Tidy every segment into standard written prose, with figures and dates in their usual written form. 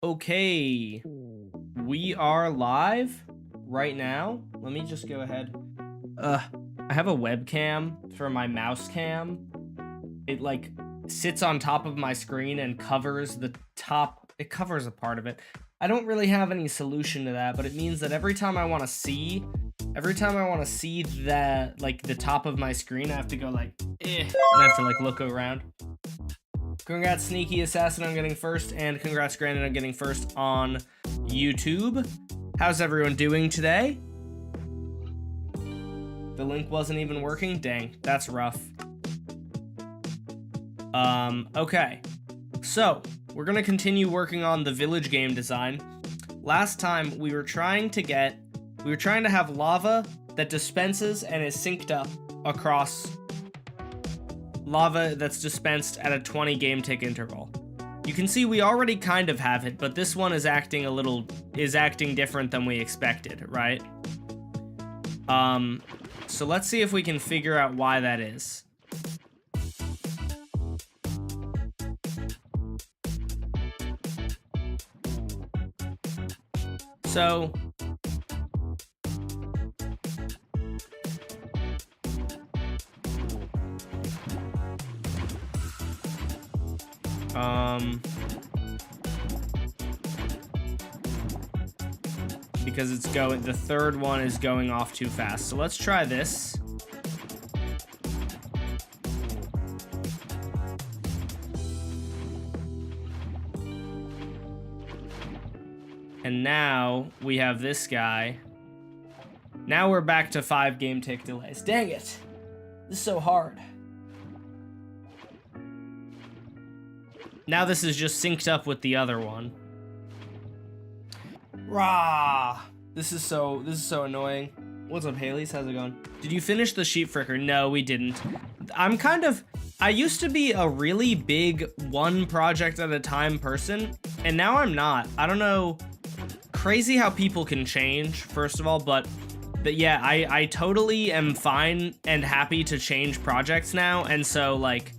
Okay, we are live right now. Let me just go ahead. I have a webcam for my mouse cam. It like sits on top of my screen and covers the top. It covers a part of it. I don't really have any solution to that, but it means that every time I want to see that, like the top of my screen, I have to go like, and I have to like look around. Congrats, Sneaky Assassin, on getting first, and congrats, Granted, on getting first on YouTube. How's everyone doing today? The link wasn't even working? Dang, that's rough. Okay. So, we're gonna continue working on the village game design. Last time, we were trying to have lava that dispenses and is synced up across lava that's dispensed at a 20 game tick interval. You can see we already kind of have it, but this one is acting different than we expected, right? So let's see if we can figure out why that is. So because the third one is going off too fast. So let's try this. And now we have this guy. Now we're back to 5 game tick delays. Dang it. This is so hard. Now this is just synced up with the other one. Rah! This is so annoying. What's up, Haley's? How's it going? Did you finish the sheep fricker? No, we didn't. I used to be a really big one project at a time person, and now I'm not. I don't know. Crazy how people can change, first of all, but yeah, I totally am fine and happy to change projects now, and so, like,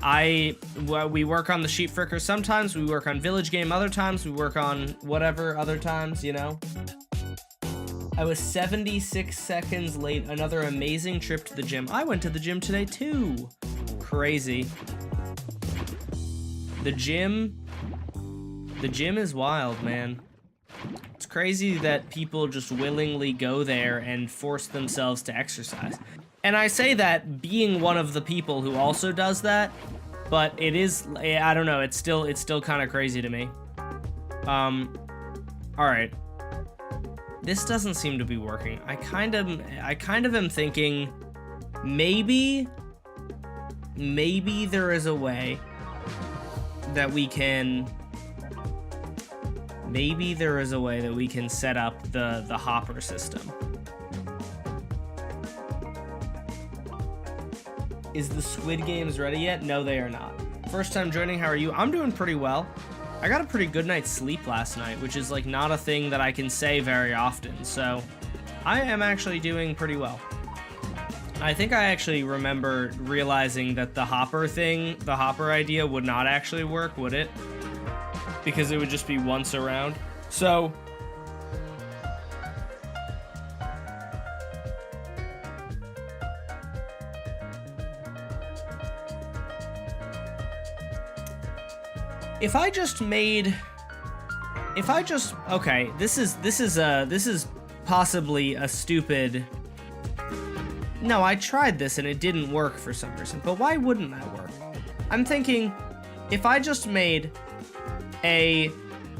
we work on the sheep fricker sometimes, we work on village game other times, we work on whatever other times, you know? I was 76 seconds late. Another amazing trip to the gym. I went to the gym today too. Crazy. The gym is wild, man. It's crazy that people just willingly go there and force themselves to exercise. And I say that being one of the people who also does that, but it is, I don't know, it's still kind of crazy to me. All right. This doesn't seem to be working. I kind of am thinking maybe there is a way that we can set up the hopper system. Is the Squid Games ready yet? No, they are not. First time joining, how are you? I'm doing pretty well. I got a pretty good night's sleep last night, which is like not a thing that I can say very often, so I am actually doing pretty well. I think I actually remember realizing that the hopper idea would not actually work, would it? Because it would just be once around. So okay, this is possibly a stupid. No, I tried this and it didn't work for some reason, but why wouldn't that work? I'm thinking if I made a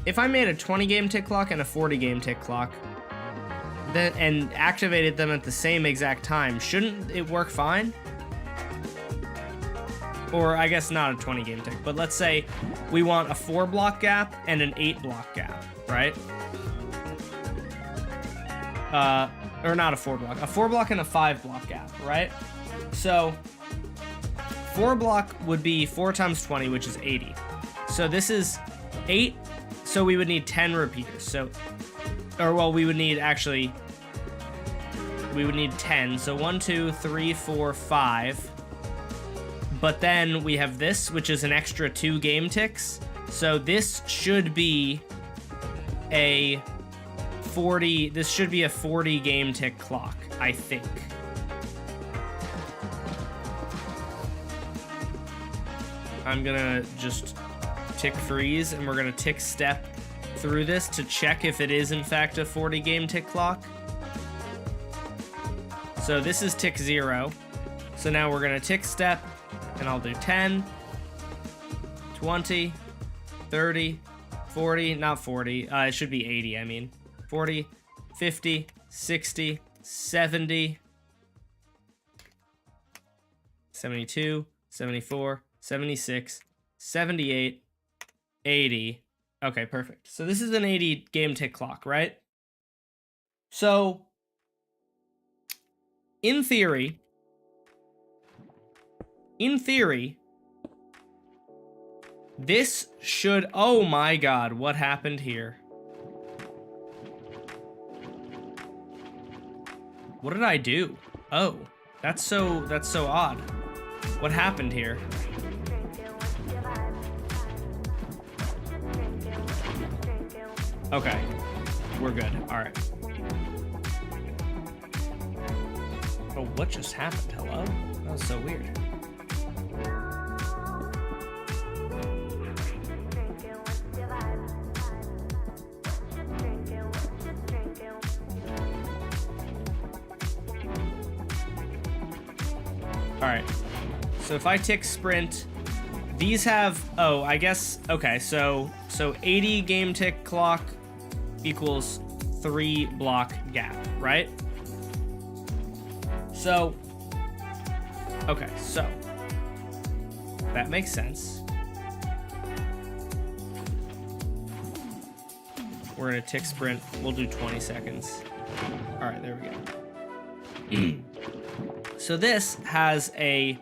20 game tick clock and a 40 game tick clock, and activated them at the same exact time, shouldn't it work fine? Or I guess not a 20 game tick, but let's say we want a 4 block gap and an 8 block gap, right? Or not a 4 block and a 5 block gap, right? So 4 block would be 4 times 20, which is 80. So this is 8, so we would need 10 repeaters. So, we would need 10. So 1, 2, 3, 4, 5. But then we have this, which is an extra 2 game ticks. So this should be a 40, this should be a 40 game tick clock, I think. I'm gonna just tick freeze, and we're gonna tick step through this to check if it is in fact a 40 game tick clock. So this is tick 0. So now we're gonna tick step, and I'll do 10, 20, 30, 40, not 40, it should be 80, I mean. 40, 50, 60, 70, 72, 74, 76, 78, 80. Okay, perfect. So this is an 80 game tick clock, right? So, in theory, this should, oh my god, what happened here? What did I do? Oh, that's so odd. What happened here? Okay, we're good. All right. Oh, what just happened? Hello? That was so weird. All right. So if I tick sprint, these have, oh, I guess, okay, so 80 game tick clock equals 3 block gap, right? So, okay, so that makes sense. We're gonna tick sprint, we'll do 20 seconds. All right, there we go. So this has a,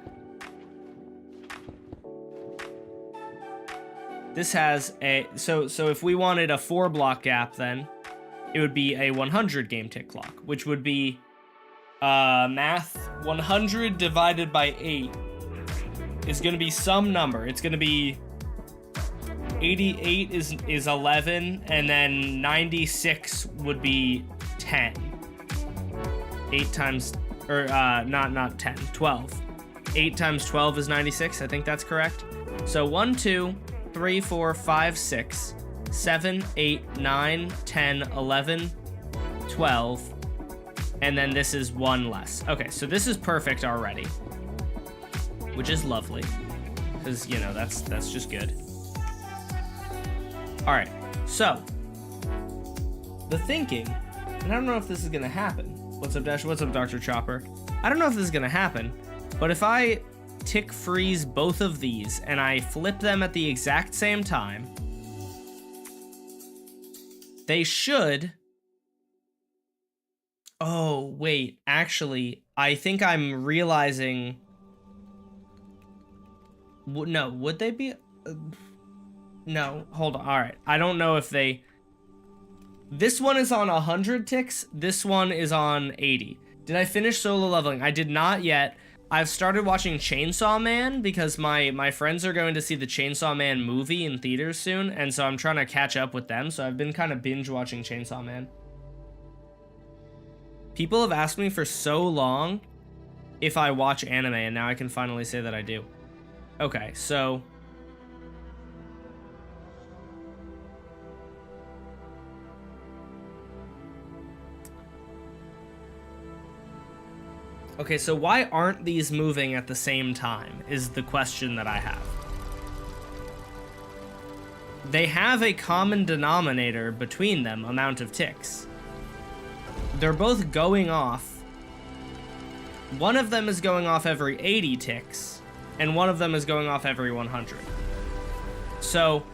so if we wanted a 4 block gap, then it would be a 100 game tick clock, which would be math 100 divided by 8 is going to be some number. It's going to be 88 is 11, and then 96 would be 10. 8 times, or not 10, 12. 8 times 12 is 96. I think that's correct. So 1, 2, 3, 4, 5, 6, 7, 8, 9, 10, 11, 12, and then this is 1 less. Okay, so this is perfect already, which is lovely, because, you know, that's just good. All right, so the thinking, and I don't know if this is gonna happen. What's up, Dash? What's up, Dr. Chopper? I don't know if this is gonna happen, but if I tick freeze both of these and I flip them at the exact same time, they should, oh wait, actually I think I'm realizing, no, would they be, no, hold on. All right, I don't know if they, this one is on 100 ticks, this one is on 80. Did I finish solo leveling? I did not yet. I've started watching Chainsaw Man because my friends are going to see the Chainsaw Man movie in theaters soon, and so I'm trying to catch up with them, so I've been kind of binge watching Chainsaw Man. People have asked me for so long if I watch anime, and now I can finally say that I do. Okay, so okay, so why aren't these moving at the same time is the question that I have. They have a common denominator between them, amount of ticks. They're both going off. One of them is going off every 80 ticks, and one of them is going off every 100. So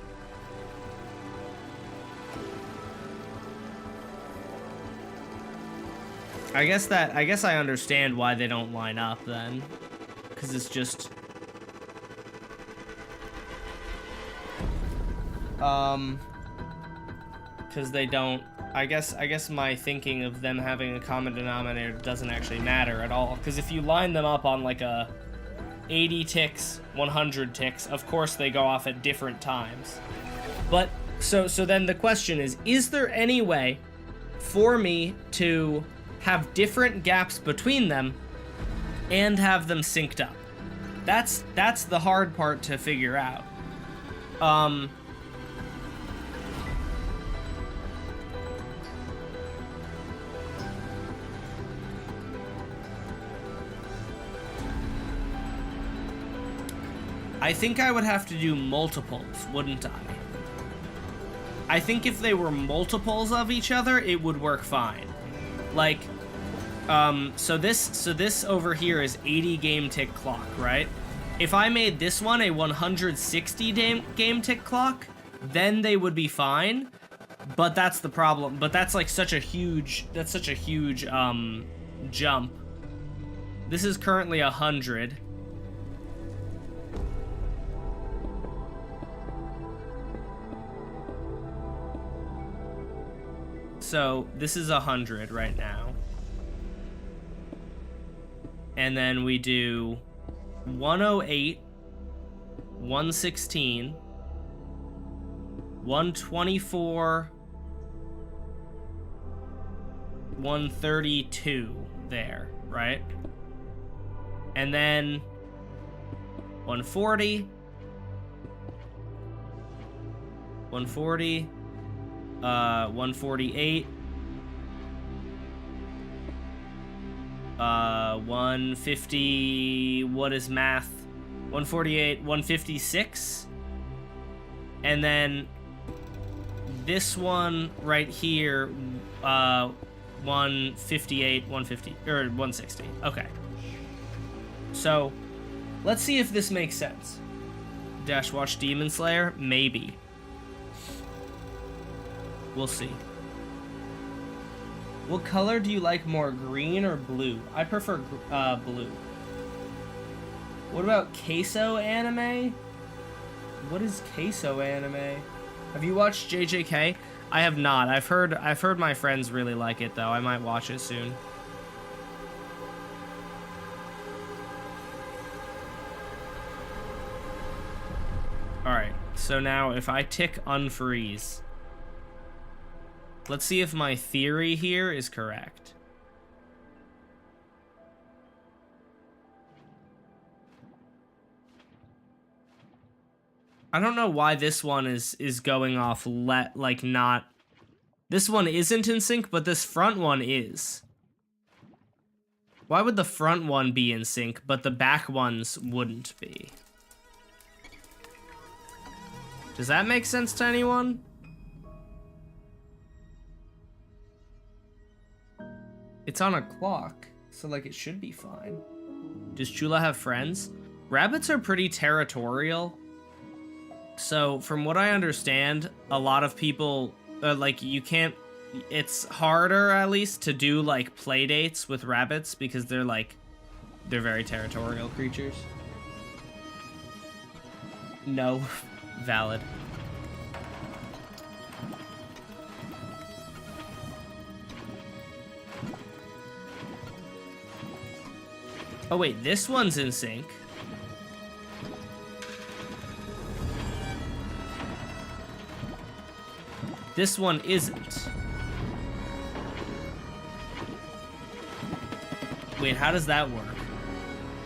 I guess I understand why they don't line up then, because it's just because they don't, I guess my thinking of them having a common denominator doesn't actually matter at all, because if you line them up on like a 80 ticks, 100 ticks, of course they go off at different times. But So then the question is there any way for me to have different gaps between them and have them synced up? That's the hard part to figure out. I think I would have to do multiples, wouldn't I? I think if they were multiples of each other, it would work fine. Like, so this over here is 80 game tick clock, right? If I made this one a 160 game tick clock, then they would be fine. But that's the problem. But that's like such a huge, jump. This is currently 100. So this is 100 right now. And then we do 108, 116, 124, 132 there, right? And then 140, 140, 148, 150, what is math? 148, 156, and then this one right here, 158, 150, or 160. Okay. So, let's see if this makes sense. Dash watch Demon Slayer? Maybe. We'll see. What color do you like more, green or blue? I prefer blue. What about queso anime? What is queso anime? Have you watched JJK? I have not. I've heard my friends really like it though. I might watch it soon. All right. So now if I tick unfreeze, let's see if my theory here is correct. I don't know why this one is going off like not. This one isn't in sync, but this front one is. Why would the front one be in sync, but the back ones wouldn't be? Does that make sense to anyone? It's on a clock, so like it should be fine. Does Chula have friends? Rabbits are pretty territorial. So from what I understand, a lot of people, like you can't, it's harder at least to do like play dates with rabbits because they're very territorial creatures. No, valid. Oh wait, this one's in sync. This one isn't. Wait, how does that work?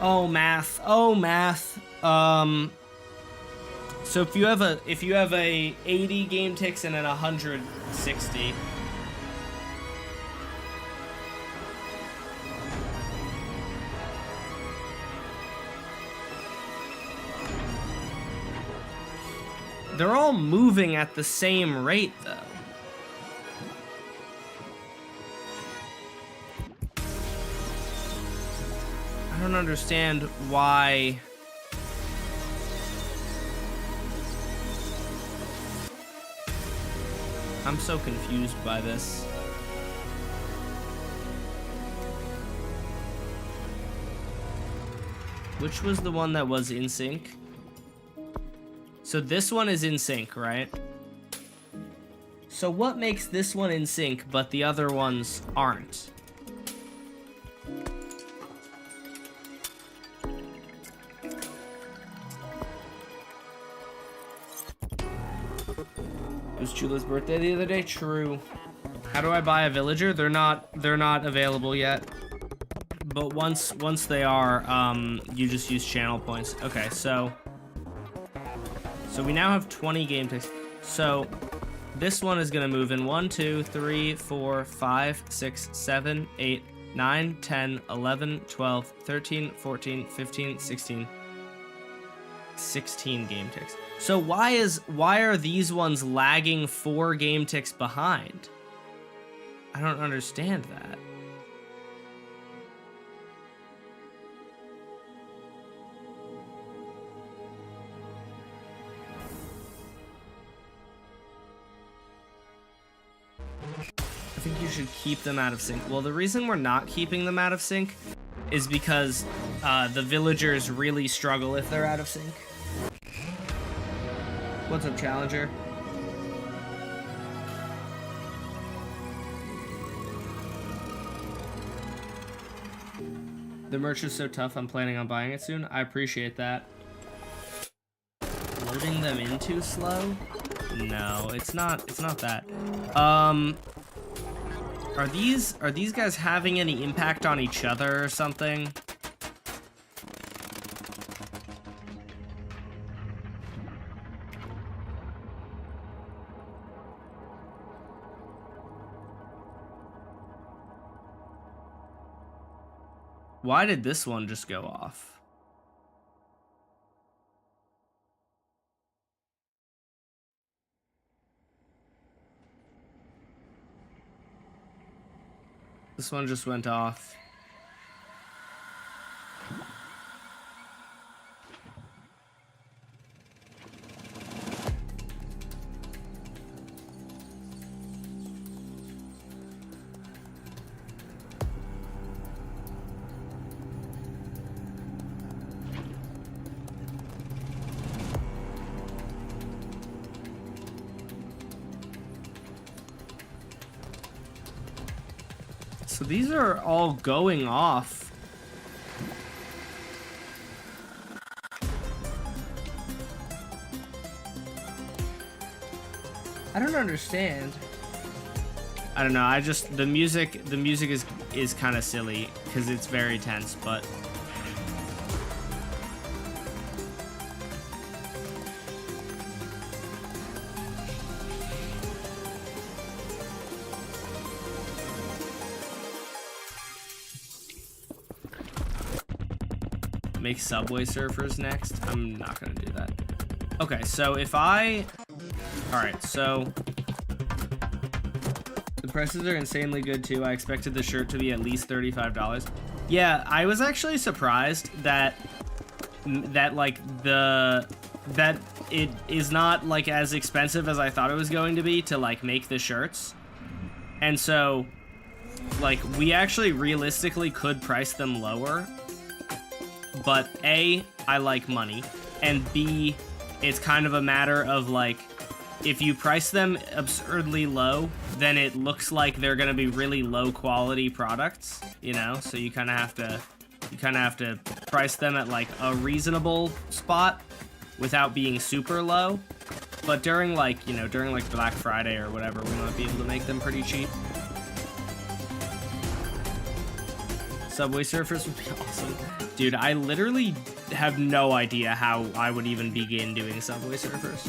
Oh, math. Oh, math. So if you have a 80 game ticks and then 160. They're all moving at the same rate, though. I don't understand why. I'm so confused by this. Which was the one that was in sync? So this one is in sync, right? So what makes this one in sync, but the other ones aren't? Chula's birthday the other day. True. How do I buy a villager? They're not available yet. But once they are, you just use channel points. Okay, so we now have 20 game ticks. So this one is gonna move in 1, 2, 3, 4, 5, 6, 7, 8, 9, 10, 11, 12, 13, 14, 15, 16. 16 game ticks. So why are these ones lagging 4 game ticks behind? I don't understand that. I think you should keep them out of sync. Well, the reason we're not keeping them out of sync is because the villagers really struggle if they're out of sync. What's up, Challenger? The merch is so tough, I'm planning on buying it soon. I appreciate that. Loading them in too slow? No, it's not that. Are these guys having any impact on each other or something? Why did this one just go off? This one just went off. So these are all going off. I don't understand. I don't know. I just the music is kind of silly because it's very tense, but make Subway Surfers next. I'm not gonna do that. Okay, so if I... Alright, so... The prices are insanely good too. I expected the shirt to be at least $35. Yeah, I was actually surprised that it is not like as expensive as I thought it was going to be to like make the shirts. And so like we actually realistically could price them lower. But A, I like money, and B, it's kind of a matter of like, if you price them absurdly low, then it looks like they're gonna be really low quality products, you know? So you kind of have to price them at like a reasonable spot without being super low. But during like, you know, during like Black Friday or whatever, we might be able to make them pretty cheap. Subway Surfers would be awesome. Dude, I literally have no idea how I would even begin doing Subway Surfers.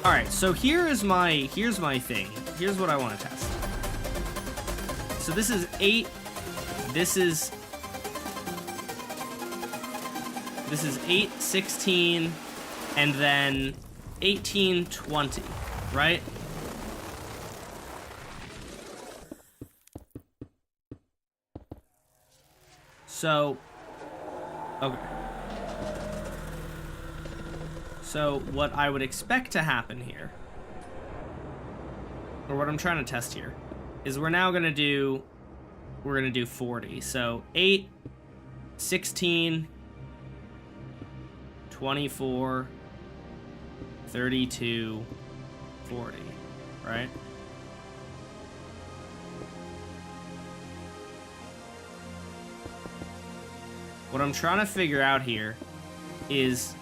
Alright, so here's my thing. Here's what I want to test. So this is 8. This is 8, 16, and then 18, 20, right? So, okay. So what I would expect to happen here, or what I'm trying to test here, is we're gonna do 40. So 8, 16, 24, 32, 40, right? What I'm trying to figure out here is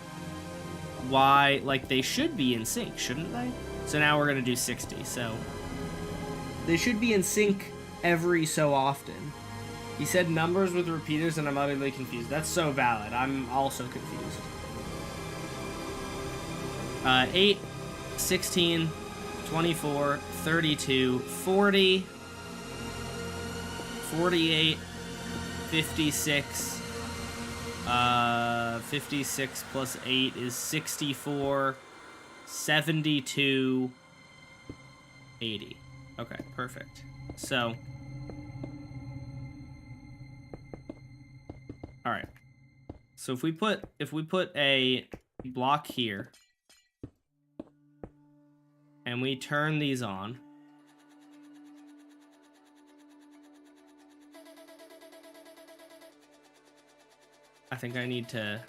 why, like, they should be in sync, shouldn't they? So now we're gonna do 60. So they should be in sync every so often. He said numbers with repeaters, and I'm utterly confused. That's so valid. I'm also confused. 8, 16, 24, 32, 40, 48, 56. 56 plus 8 is 64, 72, 80. Okay, perfect. So, all right. So if we put a block here and we turn these on, I think I need to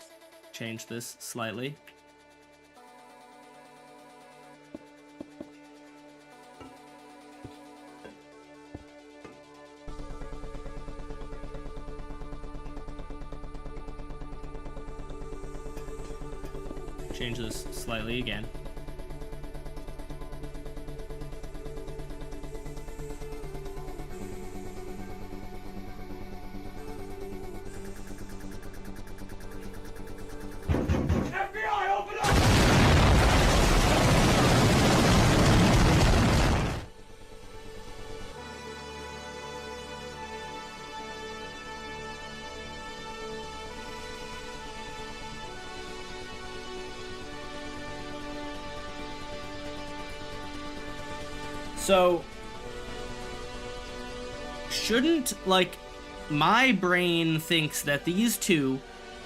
change this slightly. Change this slightly again. So, shouldn't, like, my brain thinks that these two,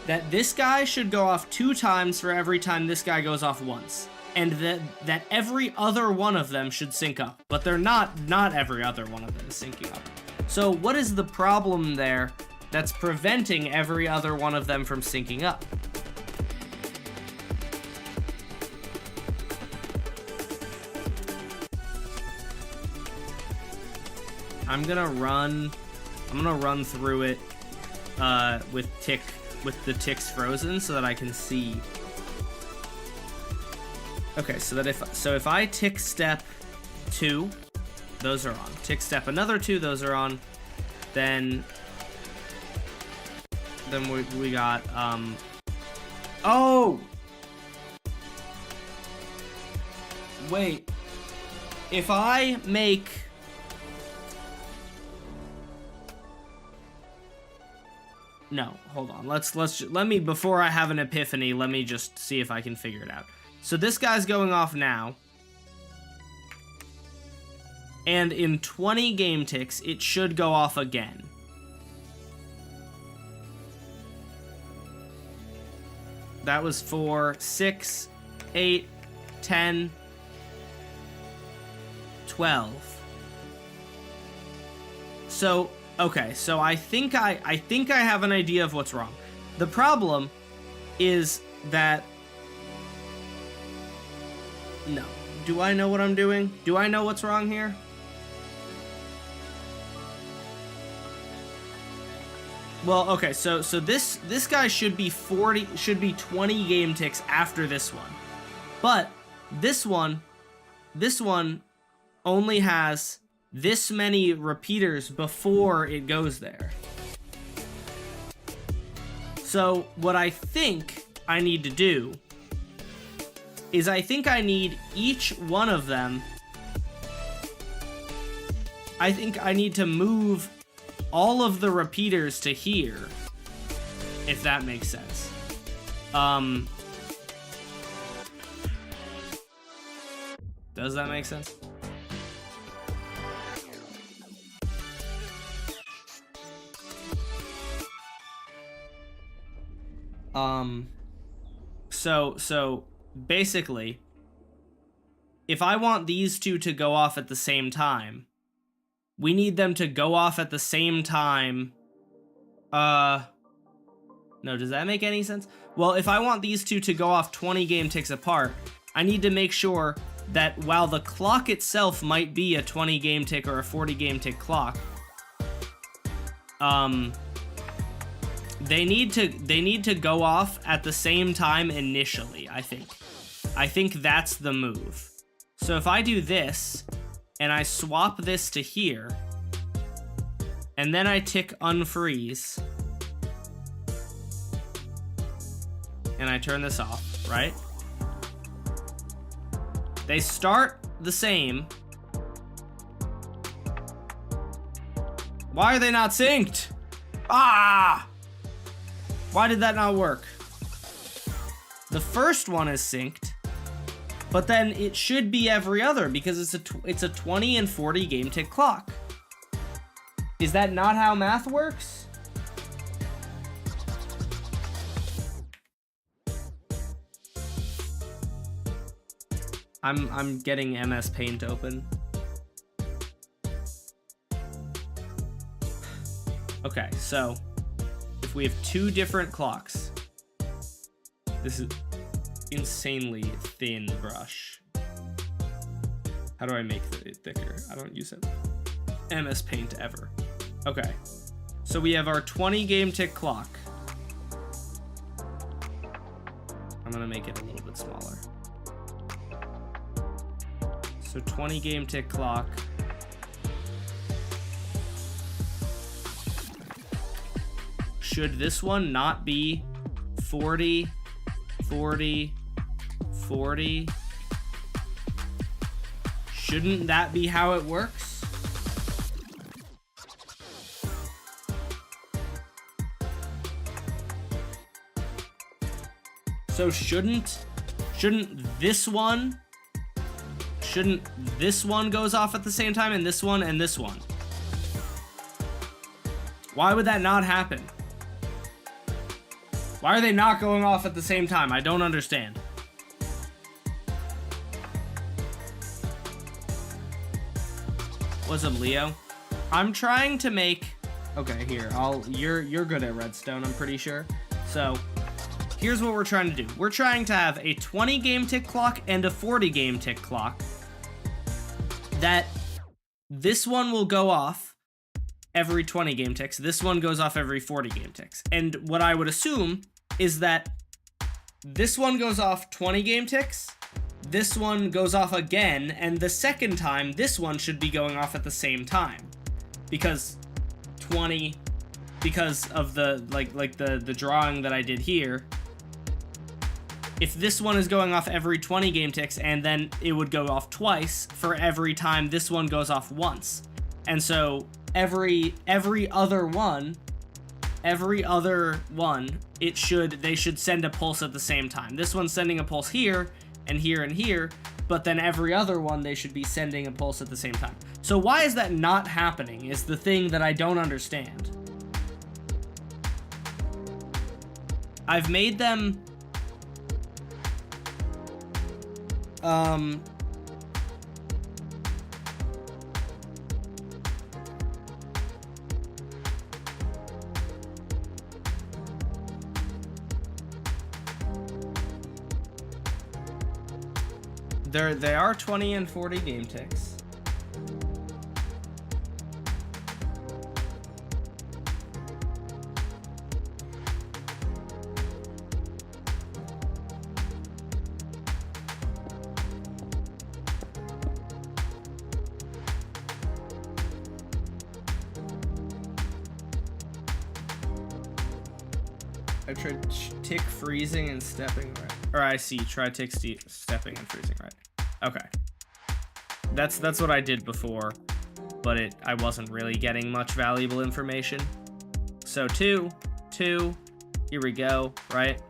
that this guy should go off 2 times for every time this guy goes off once, and that every other one of them should sync up, but they're not every other one of them is syncing up. So what is the problem there that's preventing every other one of them from syncing up? I'm gonna run through it with the ticks frozen so that I can see. Okay, so if I tick step 2, those are on. Tick step another 2, those are on. Then we got oh! Wait. If I make No, hold on. Let me, before I have an epiphany, let me just see if I can figure it out. So this guy's going off now. And in 20 game ticks, it should go off again. That was 4, 6, 8, 10, 12. So, okay, so I think I have an idea of what's wrong. The problem is that... No. Do I know what I'm doing? Do I know what's wrong here? Well, okay, so this guy should be 20 game ticks after this one. But this one only has this many repeaters before it goes there. So what I think I need to do is I think I need each one of them. I think I need to move all of the repeaters to here, if that makes sense. Does that make sense? So basically, if I want these two to go off at the same time, we need them to go off at the same time. No, does that make any sense? Well, if I want these two to go off 20 game ticks apart, I need to make sure that while the clock itself might be a 20 game tick or a 40 game tick clock, they need to go off at the same time initially, I think. I think that's the move. So if I do this, and I swap this to here, and then I tick unfreeze, and I turn this off, right? They start the same. Why are they not synced? Ah! Why did that not work? The first one is synced, but then it should be every other because it's a 20 and 40 game tick clock. Is that not how math works? I'm getting MS Paint open. Okay, so if we have two different clocks, this is insanely thin brush. How do I make it thicker? I don't use it. MS Paint ever. Okay, so we have our 20 game tick clock. I'm gonna make it a little bit smaller. So 20 game tick clock. Should this one not be 40, 40, 40? Shouldn't that be how it works? So shouldn't this one goes off at the same time and this one and this one? Why would that not happen? Why are they not going off at the same time? I don't understand. What's up, Leo? I'm trying to make... Okay, here. You're good at redstone, I'm pretty sure. So, here's what we're trying to do. We're trying to have a 20 game tick clock and a 40 game tick clock. That this one will go off every 20 game ticks. This one goes off every 40 game ticks. And what I would assume is that this one goes off 20 game ticks, this one goes off again, and the second time, this one should be going off at the same time. Because because of the, the drawing that I did here, if this one is going off every 20 game ticks, and then it would go off twice for every time this one goes off once. And so every other one, they should send a pulse at the same time. This one's sending a pulse here and here and here, but then every other one they should be sending a pulse at the same time. So why is that not happening is the thing that I don't understand. I've made them they are 20 and 40 game ticks. I tried tick freezing and stepping right. Or I see, try tick stepping and freezing right. Okay. That's what I did before, but I wasn't really getting much valuable information. So 2, here we go, right?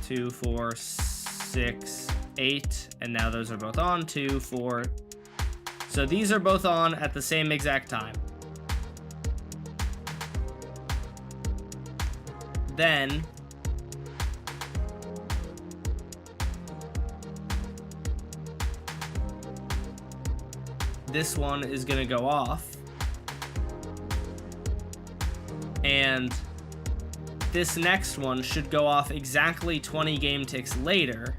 2, 4, 6, 8, and now those are both on, 2, 4. So these are both on at the same exact time. Then this one is gonna go off, and this next one should go off exactly 20 game ticks later,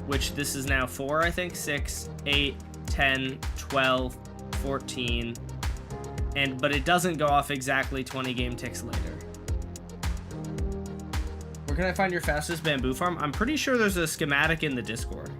which this is now 4, I think, 6, 8, 10, 12, 14, but it doesn't go off exactly 20 game ticks later. We're Where can I find your fastest bamboo farm? I'm pretty sure there's a schematic in the Discord.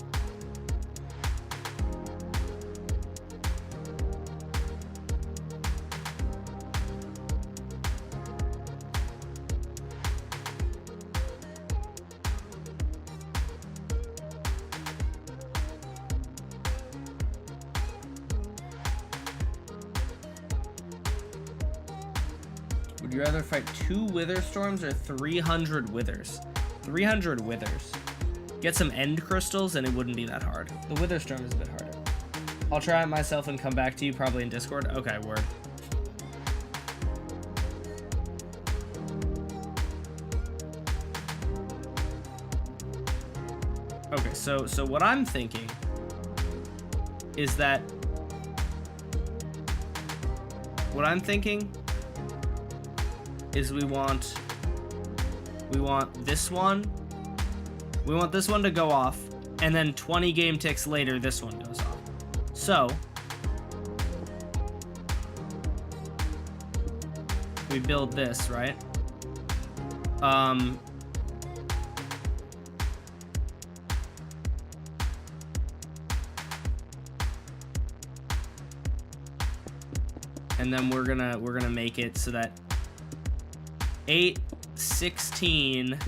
Would you rather fight 2 wither storms or 300 withers? 300 withers. Get some end crystals and it wouldn't be that hard. The wither storm is a bit harder. I'll try it myself and come back to you probably in Discord. Okay, word. Okay, so what I'm thinking is that is we want this one. We want this one to go off, and then 20 game ticks later, this one goes off. So we build this, right? And then we're gonna make it so that 8, 16.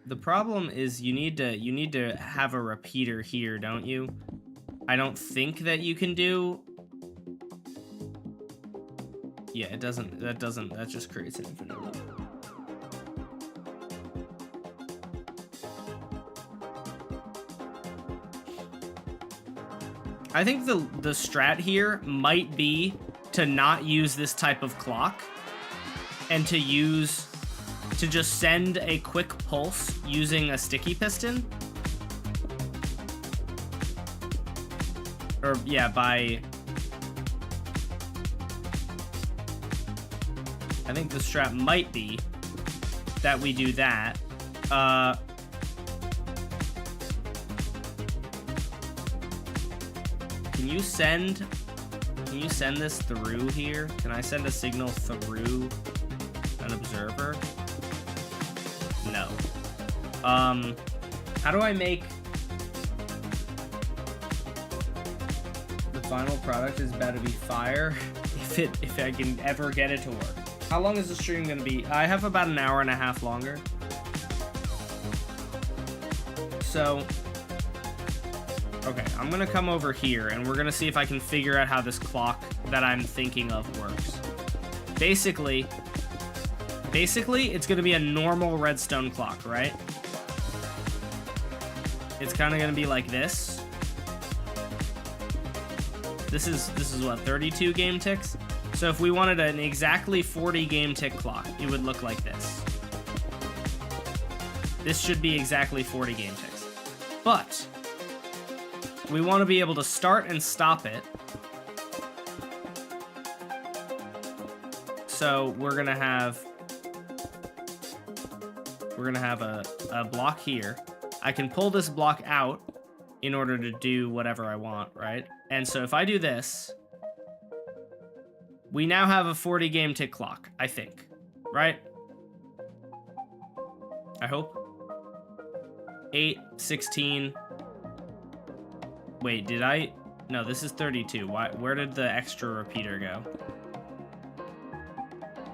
The problem is you need to have a repeater here, don't you? I don't think that you can do. Yeah, it doesn't. That just creates an infinite loop. I think the strat here might be to not use this type of clock and to just send a quick pulse using a sticky piston. Or yeah, I think the strat might be that we do that. Can you send this through here? Can I send a signal through an observer? No. How do I make the final product is about to be fire if I can ever get it to work? How long is the stream gonna be? I have about an hour and a half longer. So okay, I'm gonna come over here and we're gonna see if I can figure out how this clock that I'm thinking of works. Basically, it's gonna be a normal redstone clock, right? It's kind of gonna be like this. This is what, 32 game ticks? So if we wanted an exactly 40 game tick clock, it would look like this. This should be exactly 40 game ticks. But we want to be able to start and stop it. So we're gonna have a block here. I can pull this block out in order to do whatever I want, right? And so if I do this, we now have a 40 game tick clock, I think, right? I hope. 8, 16. Wait, did I? No, this is 32. Where did the extra repeater go?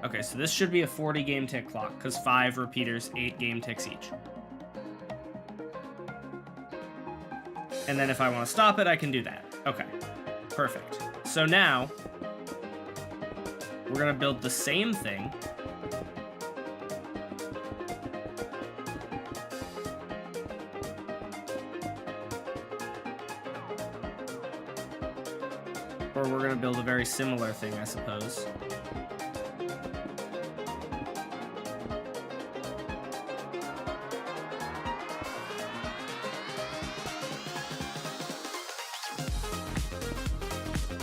Okay, so this should be a 40 game tick clock, because 5 repeaters, 8 game ticks each. And then if I want to stop it, I can do that. Okay, perfect. So now, we're going to build the same thing. Or we're going to build a very similar thing, I suppose.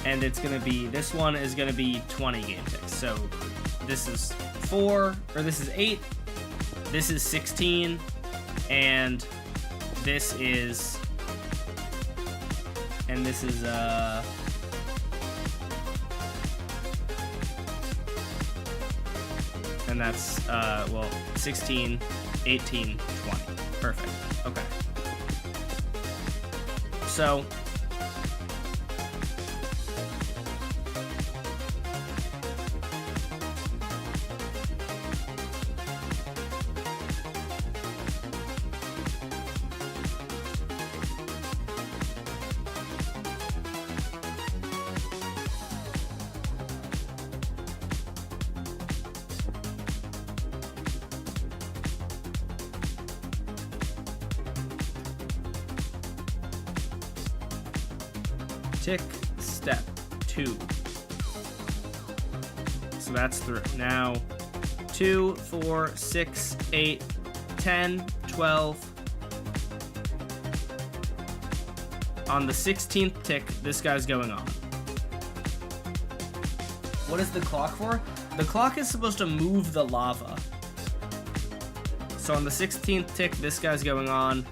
And it's going to be, this one is going to be 20 game ticks. So this is 4, or this is 8, this is 16, and this is And this is, and that's, well, 16, 18, 20. Perfect. Okay. So, tick, step 2. So that's through. Now, 2, 4, 6, 8, 10, 12. On the 16th tick, this guy's going on. What is the clock for? The clock is supposed to move the lava. So on the 16th tick, this guy's going on.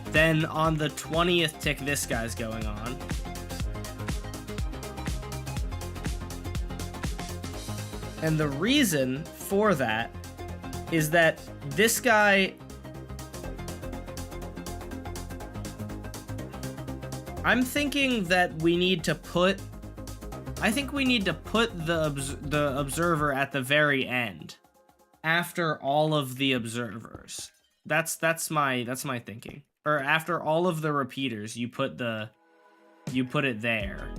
Then on the 20th tick, this guy's going on. And the reason for that is that this guy, I'm thinking that we need to put, the observer at the very end, after all of the observers. That's my thinking. Or after all of the repeaters, you put it there.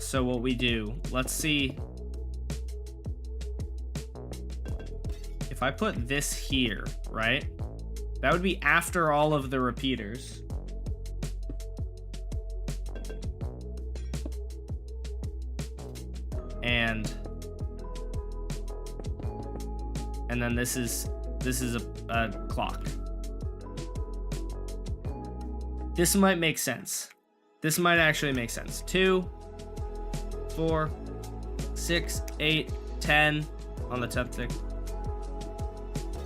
So what we do, let's see. If I put this here, right? That would be after all of the repeaters. And then this is a clock. This might make sense. This might actually make sense. 2, 4, 6, 8, 10 on the 10th tick.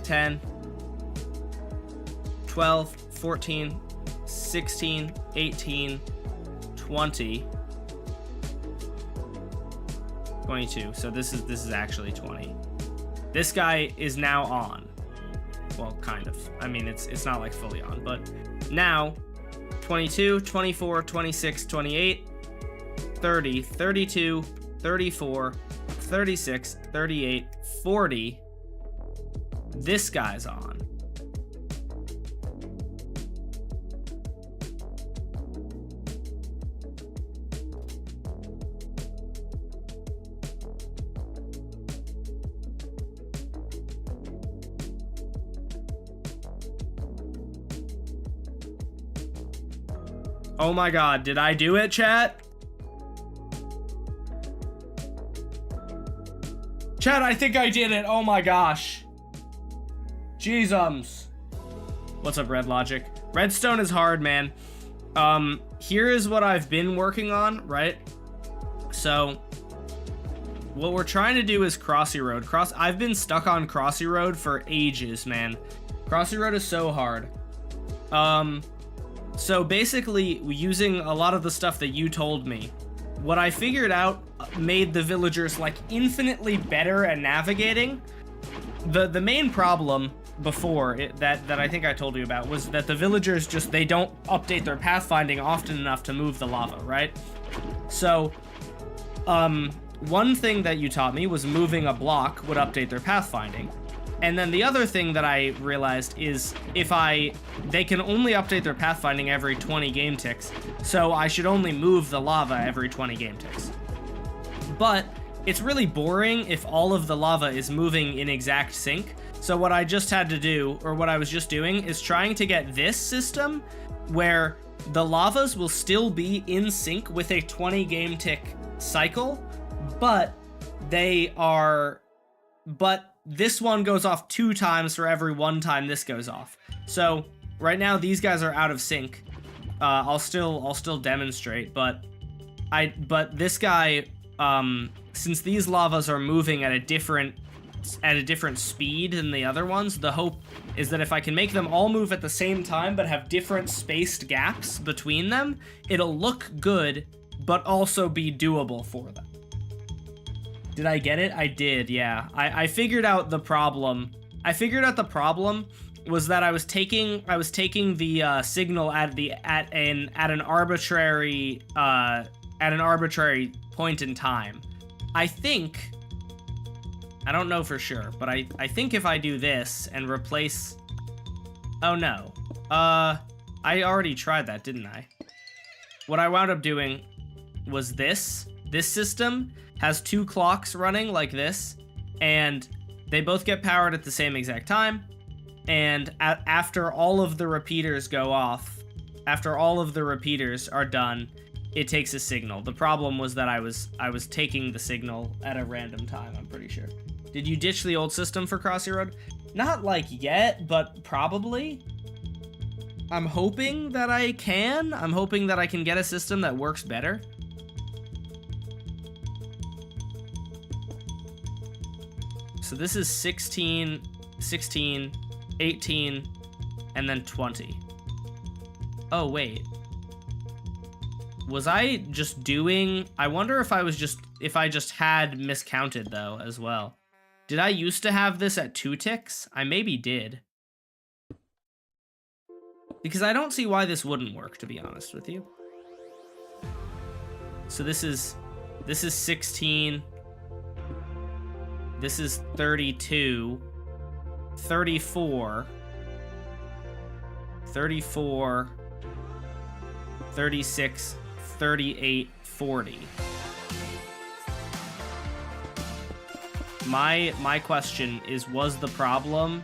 10, 12, 14, 16, 18, 20, 22. So this is actually 20. This guy is now on. Well, kind of. I mean, it's not like fully on, but now 22, 24, 26, 28, 30, 32, 34, 36, 38, 40. This guy's on. Oh my god, did I do it, chat? Chat, I think I did it. Oh my gosh. Jeezums. What's up, Red Logic? Redstone is hard, man. Here is what I've been working on, right? So, what we're trying to do is Crossy Road. I've been stuck on Crossy Road for ages, man. Crossy Road is so hard. So basically, using a lot of the stuff that you told me, what I figured out made the villagers like infinitely better at navigating. The main problem before that I think I told you about was that the villagers they don't update their pathfinding often enough to move the lava, right? So, one thing that you taught me was moving a block would update their pathfinding. And then the other thing that I realized is they can only update their pathfinding every 20 game ticks, so I should only move the lava every 20 game ticks. But it's really boring if all of the lava is moving in exact sync. So what I just had to do, or what I was just doing, is trying to get this system where the lavas will still be in sync with a 20 game tick cycle, but this one goes off 2 times for every 1 time this goes off. So right now these guys are out of sync. I'll still demonstrate, but this guy, since these lavas are moving at a different speed than the other ones, the hope is that if I can make them all move at the same time but have different spaced gaps between them, it'll look good but also be doable for them. Did I get it? I did, yeah. I figured out the problem. I figured out the problem was that I was taking the signal at an arbitrary point in time. I don't know for sure, but I think if I do this and replace... Oh no. I already tried that, didn't I? What I wound up doing was this. This system has 2 clocks running like this, and they both get powered at the same exact time. And after all of the repeaters go off, after all of the repeaters are done, it takes a signal. The problem was that I was taking the signal at a random time, I'm pretty sure. Did you ditch the old system for Crossy Road? Not like yet, but probably. I'm hoping that I can. I'm hoping that I can get a system that works better. So this is 16, 16, 18, and then 20. Oh, wait. Was I just doing... I wonder if I just had miscounted, though, as well. Did I used to have this at 2 ticks? I maybe did. Because I don't see why this wouldn't work, to be honest with you. So this is 16. This is 32. 34. 34. 36. 38. 40. My question is, was the problem...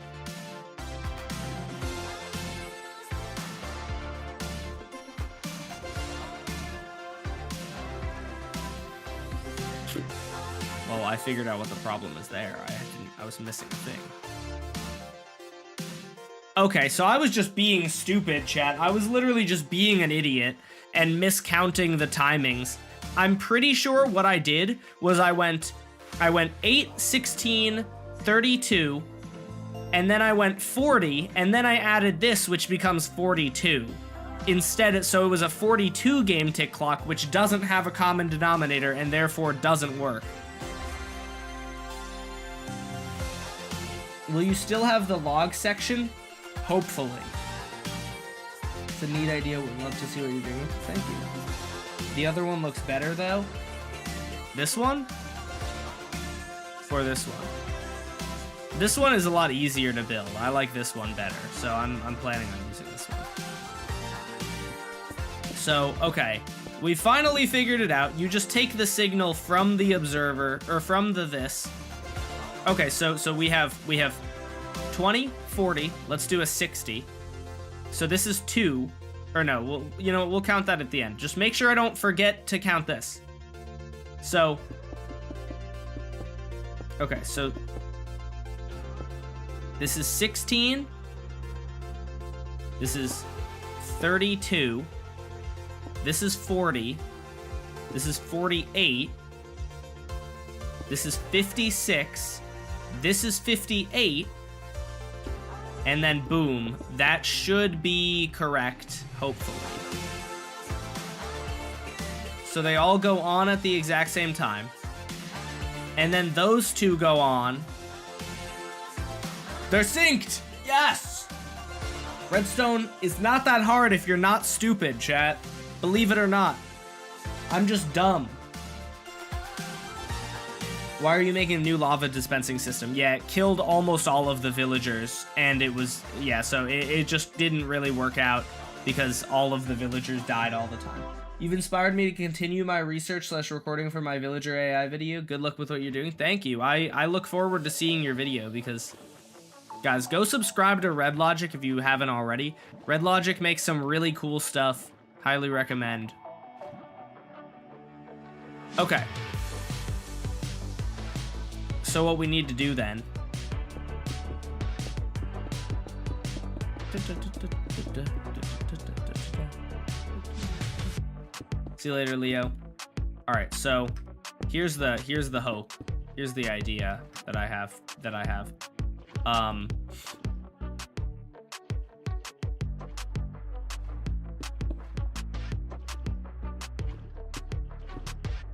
Well, I figured out what the problem is there. I was missing a thing. Okay, so I was just being stupid, chat. I was literally just being an idiot and miscounting the timings. I'm pretty sure what I did was I went 8, 16, 32, and then I went 40, and then I added this, which becomes 42. Instead, so it was a 42 game tick clock, which doesn't have a common denominator and therefore doesn't work. Will you still have the log section? Hopefully. It's a neat idea. Would love to see what you're doing. Thank you. The other one looks better, though. This one? Or this one? This one is a lot easier to build. I like this one better, so I'm planning on using this one. So, okay. We finally figured it out. You just take the signal from the observer, or from the this. Okay, so we have 20, 40. Let's do a 60. So this is 2. Or no, we'll count that at the end. Just make sure I don't forget to count this. So, okay, so this is 16. This is 32. This is 40. This is 48. This is 56. This is 58. And then boom, that should be correct, hopefully. So they all go on at the exact same time. And then those two go on. They're synced! Yes! Redstone is not that hard if you're not stupid, chat. Believe it or not. I'm just dumb. Why are you making a new lava dispensing system? Yeah, it killed almost all of the villagers, and it was, yeah, so it just didn't really work out because all of the villagers died all the time. You've inspired me to continue my research/recording for my villager AI video. Good luck with what you're doing. Thank you. I look forward to seeing your video because, guys, go subscribe to RedLogic if you haven't already. RedLogic makes some really cool stuff. Highly recommend. Okay. So what we need to do then See you later, Leo. All right, so here's the hope. Here's the idea that I have.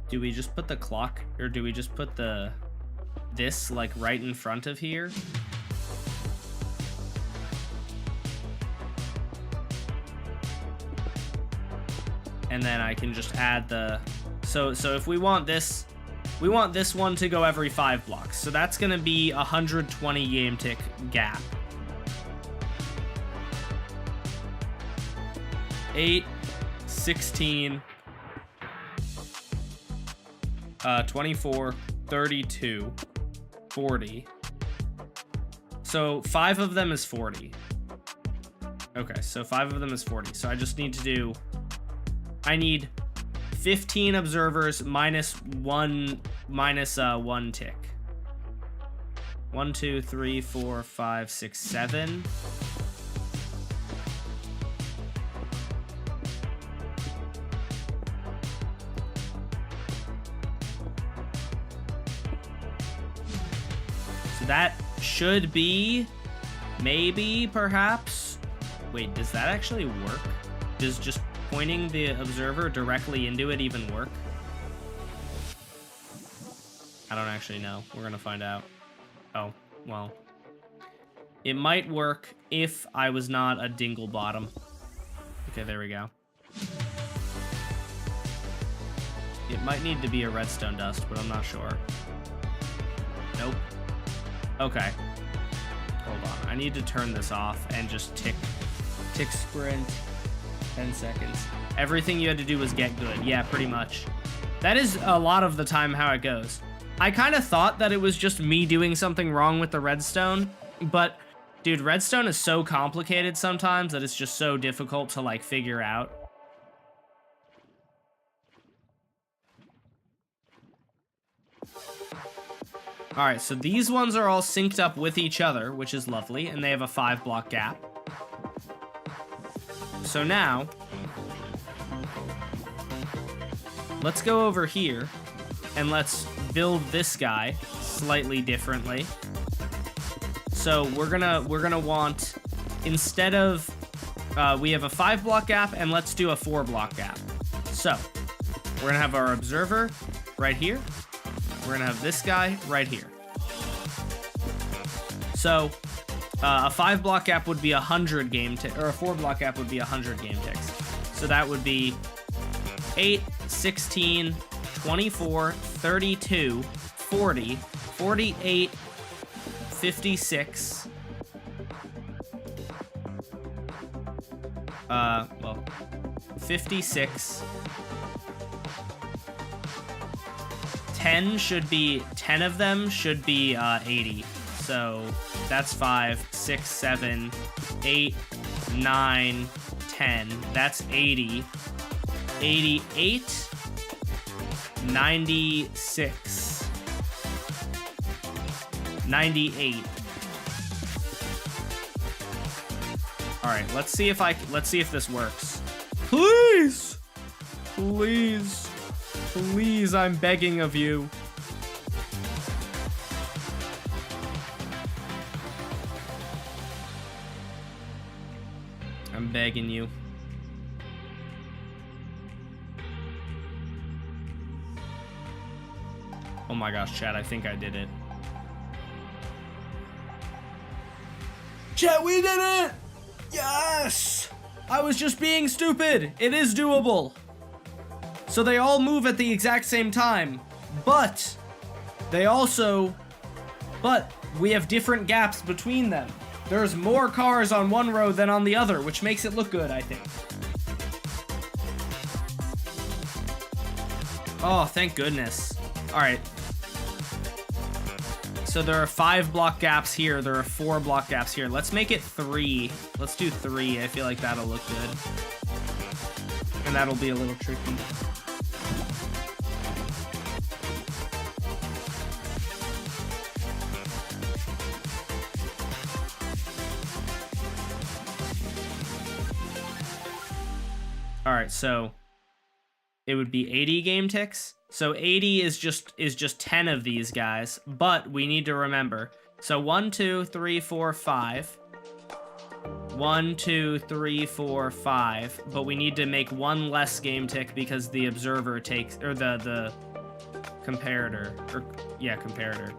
Do we just put the clock, or do we just put this like right in front of here? And then I can just add the, so if we want this one to go every 5 blocks. So that's gonna be 120 game tick gap. 8, 16, 24, 32, 40. So 5 of them is 40. Okay, so 5 of them is 40. So I just need to do, I need 15 observers minus one tick. 1, 2, 3, 4, 5, 6, 7. So that should be, maybe, perhaps. Wait, does that actually work? Does just pointing the observer directly into it even work? I don't actually know. We're gonna find out. Oh, well. It might work if I was not a dingle bottom. Okay, there we go. It might need to be a redstone dust, but I'm not sure. Nope. Okay. Hold on. I need to turn this off and just tick sprint. 10 seconds. Everything you had to do was get good. Yeah, pretty much. That is a lot of the time how it goes. I kind of thought that it was just me doing something wrong with the redstone, but dude, redstone is so complicated sometimes that it's just so difficult to like figure out. All right, so these ones are all synced up with each other, which is lovely, and they have a 5 block gap. So now, let's go over here and let's build this guy slightly differently. So we're gonna want, instead of, we have a 5 block gap, and let's do a 4 block gap. So we're gonna have our observer right here. We're gonna have this guy right here. So a 5 block gap would be 100 game ticks, or a 4 block gap would be 100 game ticks. So that would be 8, 16, 24, 32, 40, 48, 56. Well, 56. 10 should be, 10 of them should be 80. So that's 5, 6, 7, 8, 9, 10. That's 80. 88, 96, 98. All right, let's see if this works. Please, please, please, I'm begging of you. I'm begging you. Oh my gosh, chat, I think I did it. Chat, we did it! Yes! I was just being stupid. It is doable. So they all move at the exact same time, but we have different gaps between them. There's more cars on one row than on the other, which makes it look good, I think. Oh, thank goodness. All right. So there are 5 block gaps here. There are 4 block gaps here. Let's make it 3. Let's do 3. I feel like that'll look good. And that'll be a little tricky. All right, so it would be 80 game ticks. So 80 is just 10 of these guys, but we need to remember. So 1, 2, 3, 4, 5. 1, 2, 3, 4, 5. But we need to make one less game tick because the observer takes, or the comparator, comparator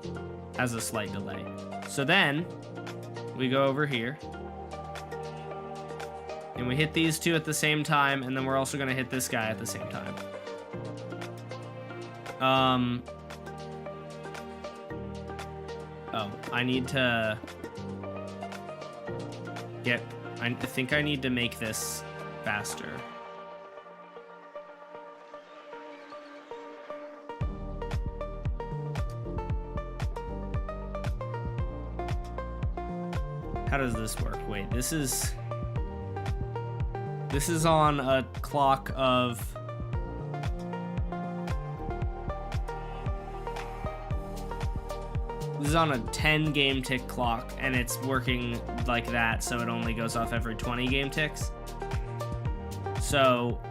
has a slight delay. So then we go over here and we hit these two at the same time, and then we're also gonna hit this guy at the same time. Oh, I need to get, I think I need to make this faster. How does this work? Wait, this is on a clock of, this is on a 10 game tick clock, and it's working like that, so it only goes off every 20 game ticks. So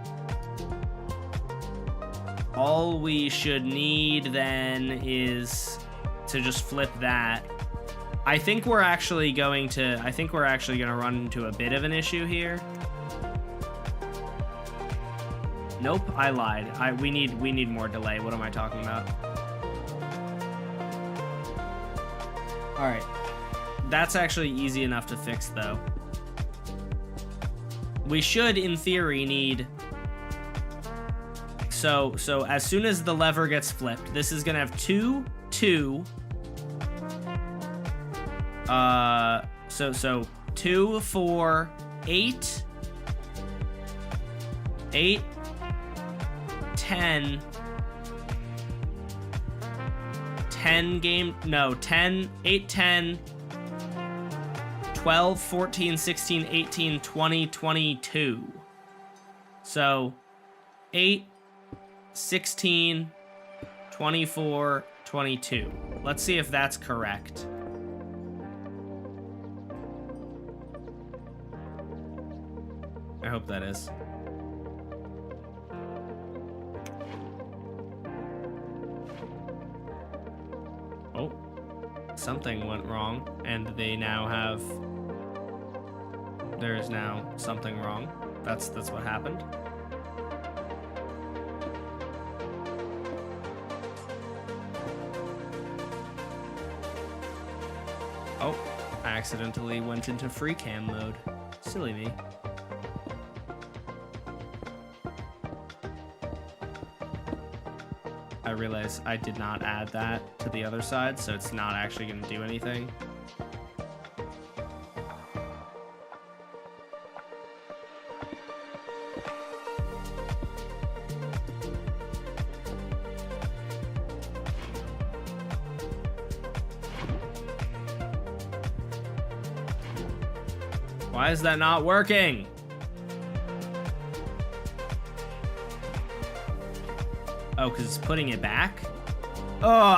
all we should need then is to just flip that. I think we're actually going to run into a bit of an issue here. Nope, I lied. We need more delay. What am I talking about? All right, that's actually easy enough to fix though. We should, in theory, need, so as soon as the lever gets flipped, this is gonna have 2, 2. So 2, 4, 8, 8, 10, 10, 8, 10, 12, 14, 16, 18, 20, 22. So 8, 16, 24, 22. Let's see if that's correct. I hope that is. Oh, something went wrong, and they now have, there is now something wrong. That's what happened. Oh, I accidentally went into free cam mode. Silly me. I realize I did not add that to the other side, so it's not actually going to do anything. Why is that not working? Oh, because it's putting it back? Oh.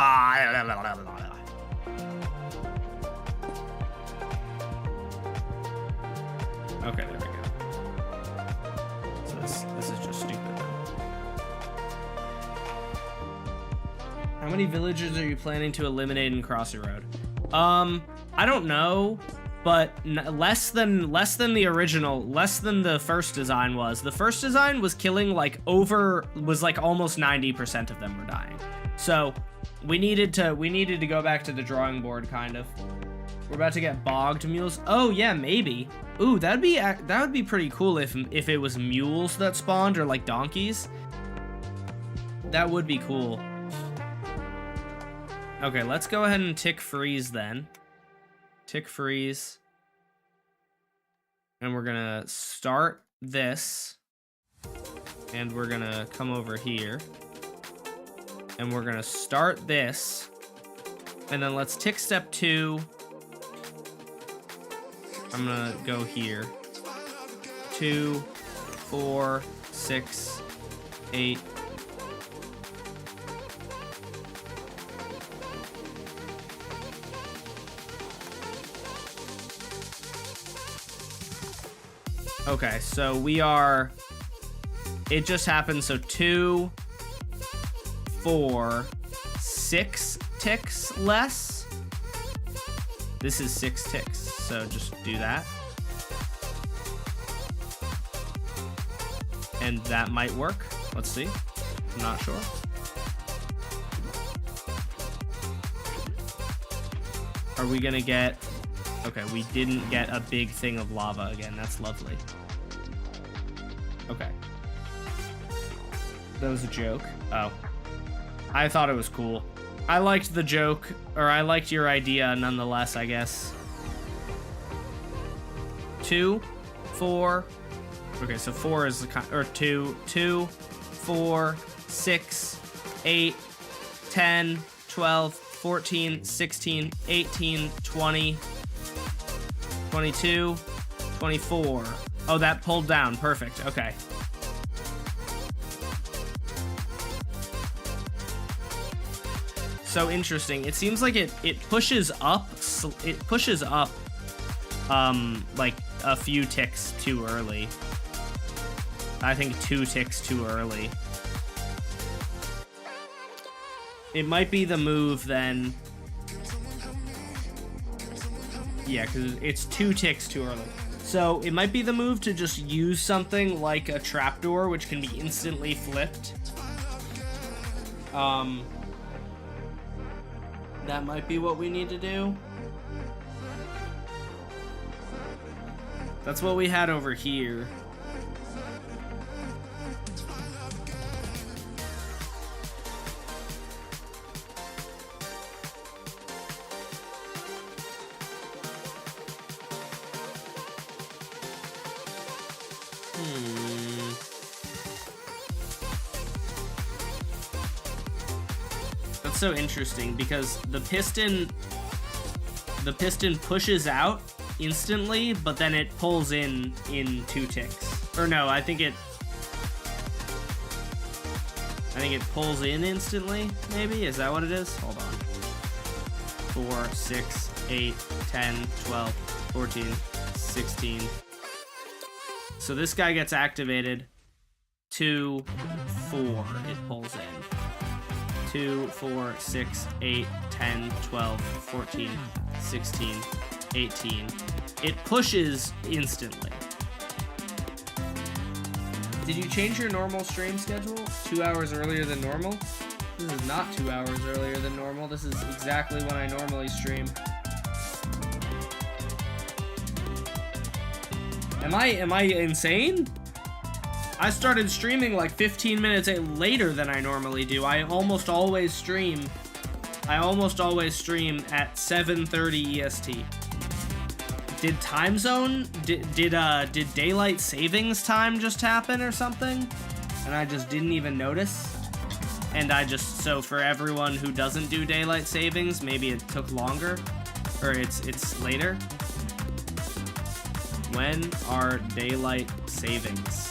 Okay, there we go. So this is just stupid. How many villagers are you planning to eliminate in Crossy Road? I don't know, but less than the original, less than the first design was. The first design was killing like almost 90% of them were dying. So we needed to go back to the drawing board, kind of. We're about to get bogged mules. Oh yeah, maybe. Ooh, that would be pretty cool if it was mules that spawned, or like donkeys. That would be cool. Okay, let's go ahead and tick freeze then. Tick freeze. And we're gonna start this. And we're gonna come over here. And we're gonna start this. And then let's tick step 2. I'm gonna go here. 2, 4, 6, 8. Okay, so we are it just happens. So 2, 4, 6 ticks less. This is 6 ticks, so just do that. And that might work. Let's see. I'm not sure. Are we gonna get... Okay, we didn't get a big thing of lava again. That's lovely. Okay. That was a joke. Oh. I thought it was cool. I liked the joke, or I liked your idea nonetheless, I guess. 2, 4. Okay, so 4 is the or 2, 4, 6, 8, 10, 12, 14, 16, 18, 20, 22, 24. Oh, that pulled down. Perfect. Okay. So interesting. It seems like it pushes up. It pushes up like a few ticks too early. I think 2 ticks too early. It might be the move then. Yeah, because it's 2 ticks too early. So it might be the move to just use something like a trapdoor, which can be instantly flipped. That might be what we need to do. That's what we had over here. That's so interesting because the piston pushes out instantly, but then it pulls in 2 ticks. Or no, I think it pulls in instantly, maybe? Is that what it is? Hold on. 4, 6, 8, 10, 12, 14, 16. So this guy gets activated. 2, 4, it pulls in. 2, 4, 6, 8, 10, 12, 14, 16, 18. It pushes instantly. Did you change your normal stream schedule? 2 hours earlier than normal? This is not 2 hours earlier than normal. This is exactly when I normally stream. Am I insane? I started streaming like 15 minutes later than I normally do. I almost always stream at 7:30 EST. Did time zone? Did daylight savings time just happen or something? And I just didn't even notice? And so for everyone who doesn't do daylight savings, maybe it took longer? Or it's later? When are daylight savings?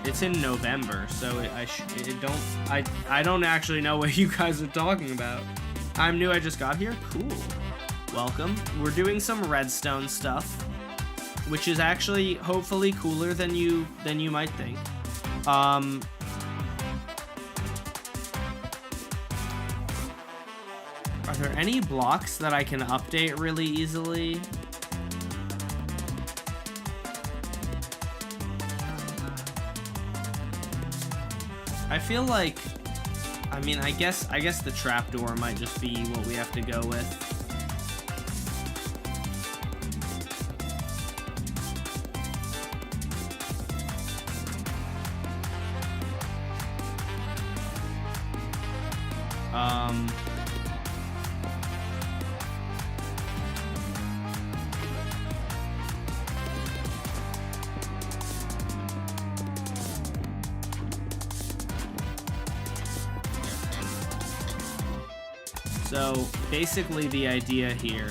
It's in November, so I don't actually know what you guys are talking about. I'm new, I just got here. Cool. Welcome. We're doing some redstone stuff, which is actually hopefully cooler than you might think. Are there any blocks that I can update really easily? I feel like, I mean, I guess the trapdoor might just be what we have to go with. So basically the idea is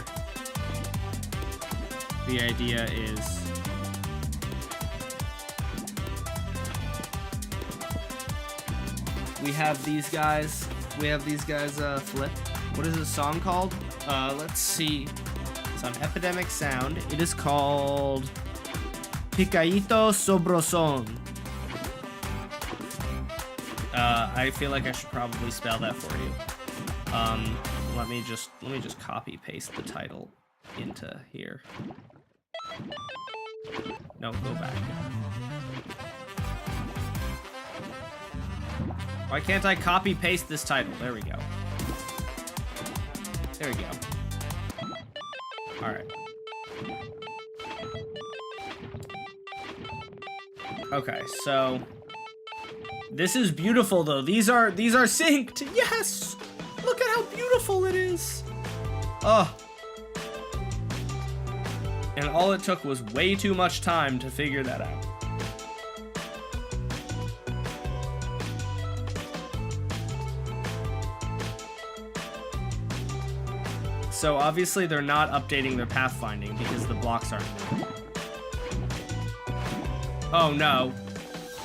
We have these guys. We have these guys flip. What is this song called? Let's see. It's on Epidemic Sound. It is called Picadito Sobrosón. I feel like I should probably spell that for you. Let me just copy paste the title into here. No, go back. Why can't I copy paste this title? There we go. There we go. All right. Okay, so this is beautiful though. These are synced. Yes. Look at how beautiful it is. Oh. And all it took was way too much time to figure that out. So obviously they're not updating their pathfinding because the blocks aren't moving. Oh no.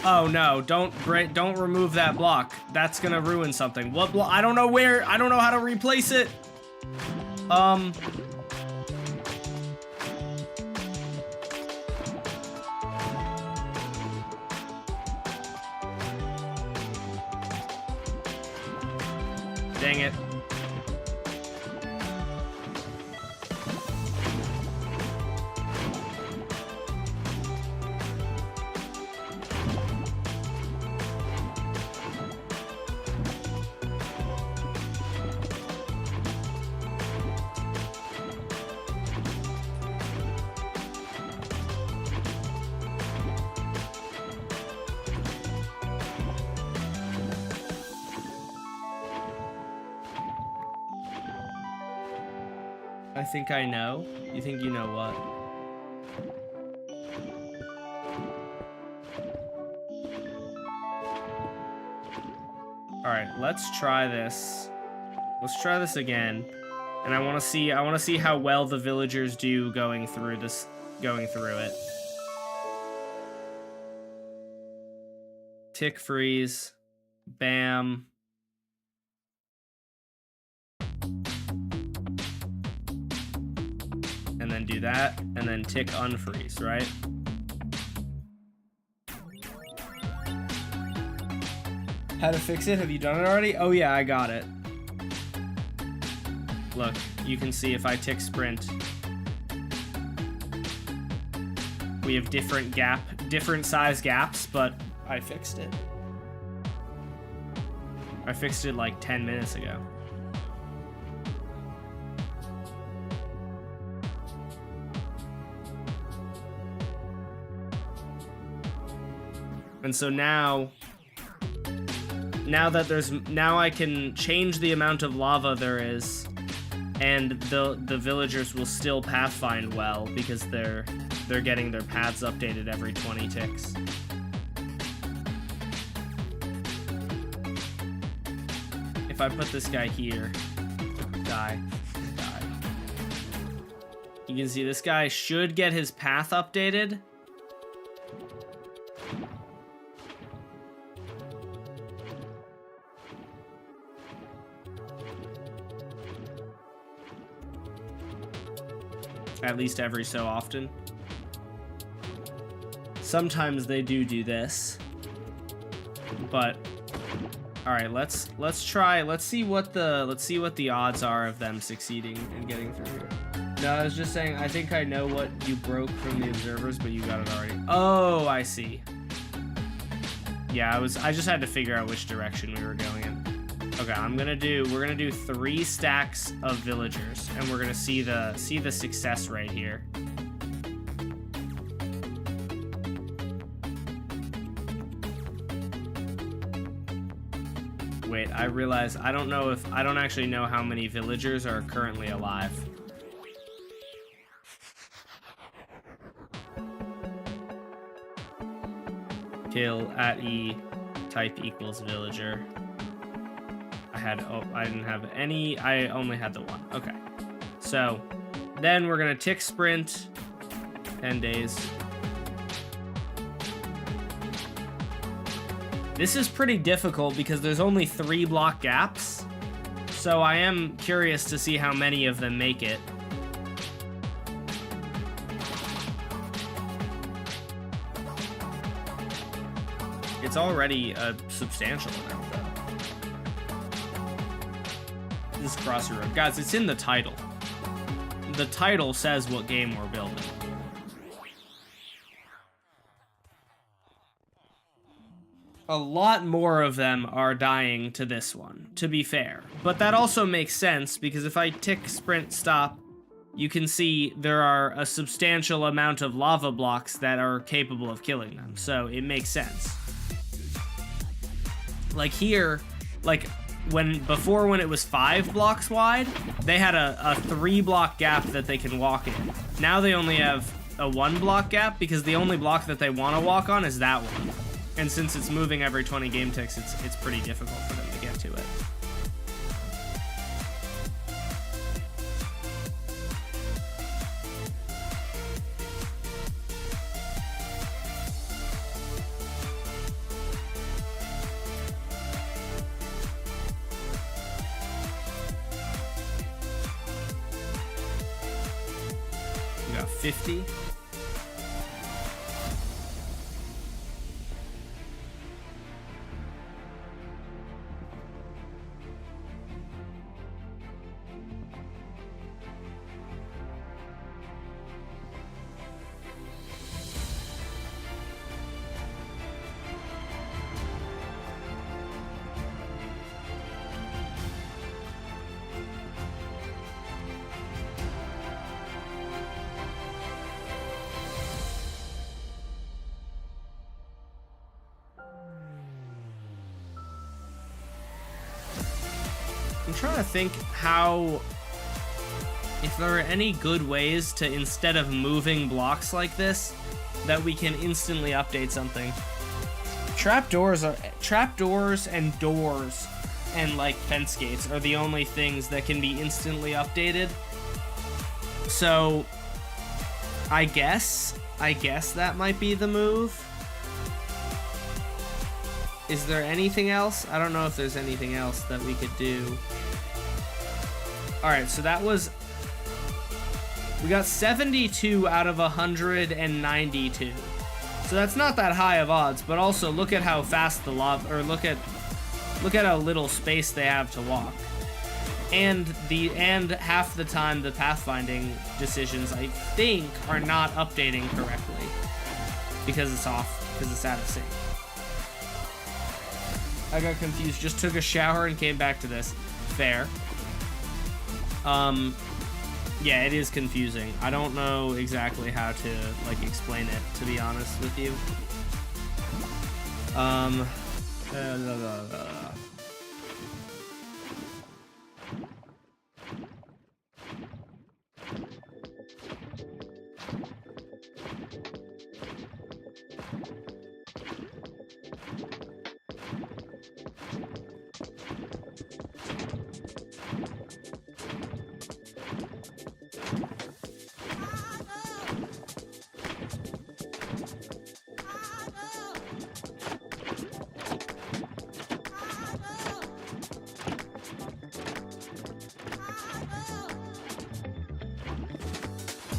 Oh no, don't remove that block. That's gonna ruin something. What block? I don't know where. I don't know how to replace it. Dang it. I think I know. You think you know what? All right, let's try this. Let's try this again. And I want to see how well the villagers do going through it. Tick freeze. Bam. And then do that, and then tick unfreeze, right? How to fix it? Have you done it already? Oh yeah, I got it. Look, you can see if I tick sprint, we have different size gaps, but I fixed it. I fixed it like 10 minutes ago. And so now I can change the amount of lava there is, and the villagers will still pathfind well because they're getting their paths updated every 20 ticks. If I put this guy here, die. You can see this guy should get his path updated. At least every so often. Sometimes they do this, but all right, let's see what the odds are of them succeeding and getting through here. No, I was just saying, I think I know what you broke from the observers, but you got it already. Oh, I see. Yeah, I just had to figure out which direction we were going in. Okay, we're gonna do 3 stacks of villagers, and we're gonna see the success rate here. Wait, I realize I don't actually know how many villagers are currently alive. Kill at E type equals villager. I didn't have any. I only had the 1. Okay. So then we're gonna tick sprint 10 days. This is pretty difficult because there's only 3 block gaps. So I am curious to see how many of them make it. It's already a substantial amount, though. This is Crossy Road. Guys, it's in the title. The title says what game we're building. A lot more of them are dying to this one, to be fair. But that also makes sense, because if I tick sprint stop, you can see there are a substantial amount of lava blocks that are capable of killing them. So it makes sense. Like here, like before when it was 5 blocks wide, they had a 3 block gap that they can walk in. Now they only have a 1 block gap because the only block that they want to walk on is that one. And since it's moving every 20 game ticks, it's pretty difficult for them to get to it. We got 50. I'm trying to think if there are any good ways to, instead of moving blocks like this, that we can instantly update something. Trapdoors and doors and like fence gates are the only things that can be instantly updated. So I guess that might be the move. Is there anything else? I don't know if there's anything else that we could do. Alright, so that was... We got 72 out of 192. So that's not that high of odds, but also look at how fast the lava... Or look at how little space they have to walk. And half the time the pathfinding decisions, I think, are not updating correctly. Because it's off, because it's out of sync. I got confused, just took a shower and came back to this. Fair. Yeah, it is confusing. I don't know exactly how to, like, explain it, to be honest with you.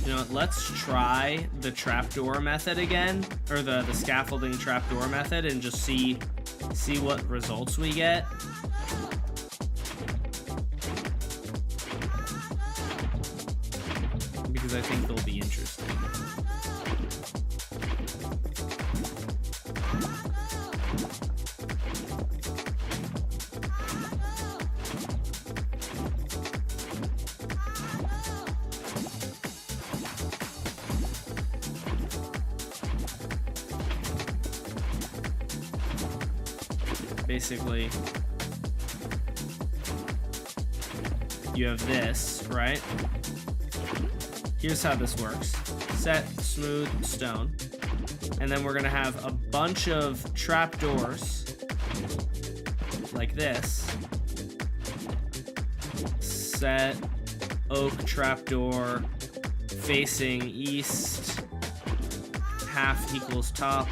You know what, let's try the trapdoor method again, or the scaffolding trapdoor method, and just see what results we get. Because I think they'll be interesting. Basically, you have this, right? Here's how this works. Set, smooth, stone. And then we're gonna have a bunch of trapdoors like this. Set, oak trapdoor, facing east, half equals top.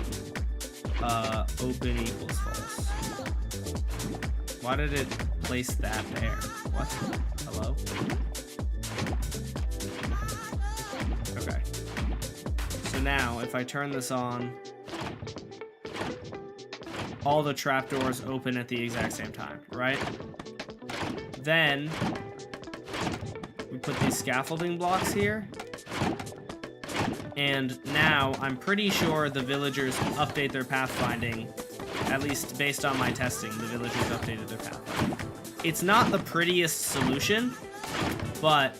open equals false. Why did it place that there? What? Hello? Okay. So now, if I turn this on, all the trapdoors open at the exact same time, right? Then, we put these scaffolding blocks here. And now, I'm pretty sure the villagers update their pathfinding. At least based on my testing, the villagers updated their pathfinding. It's not the prettiest solution, but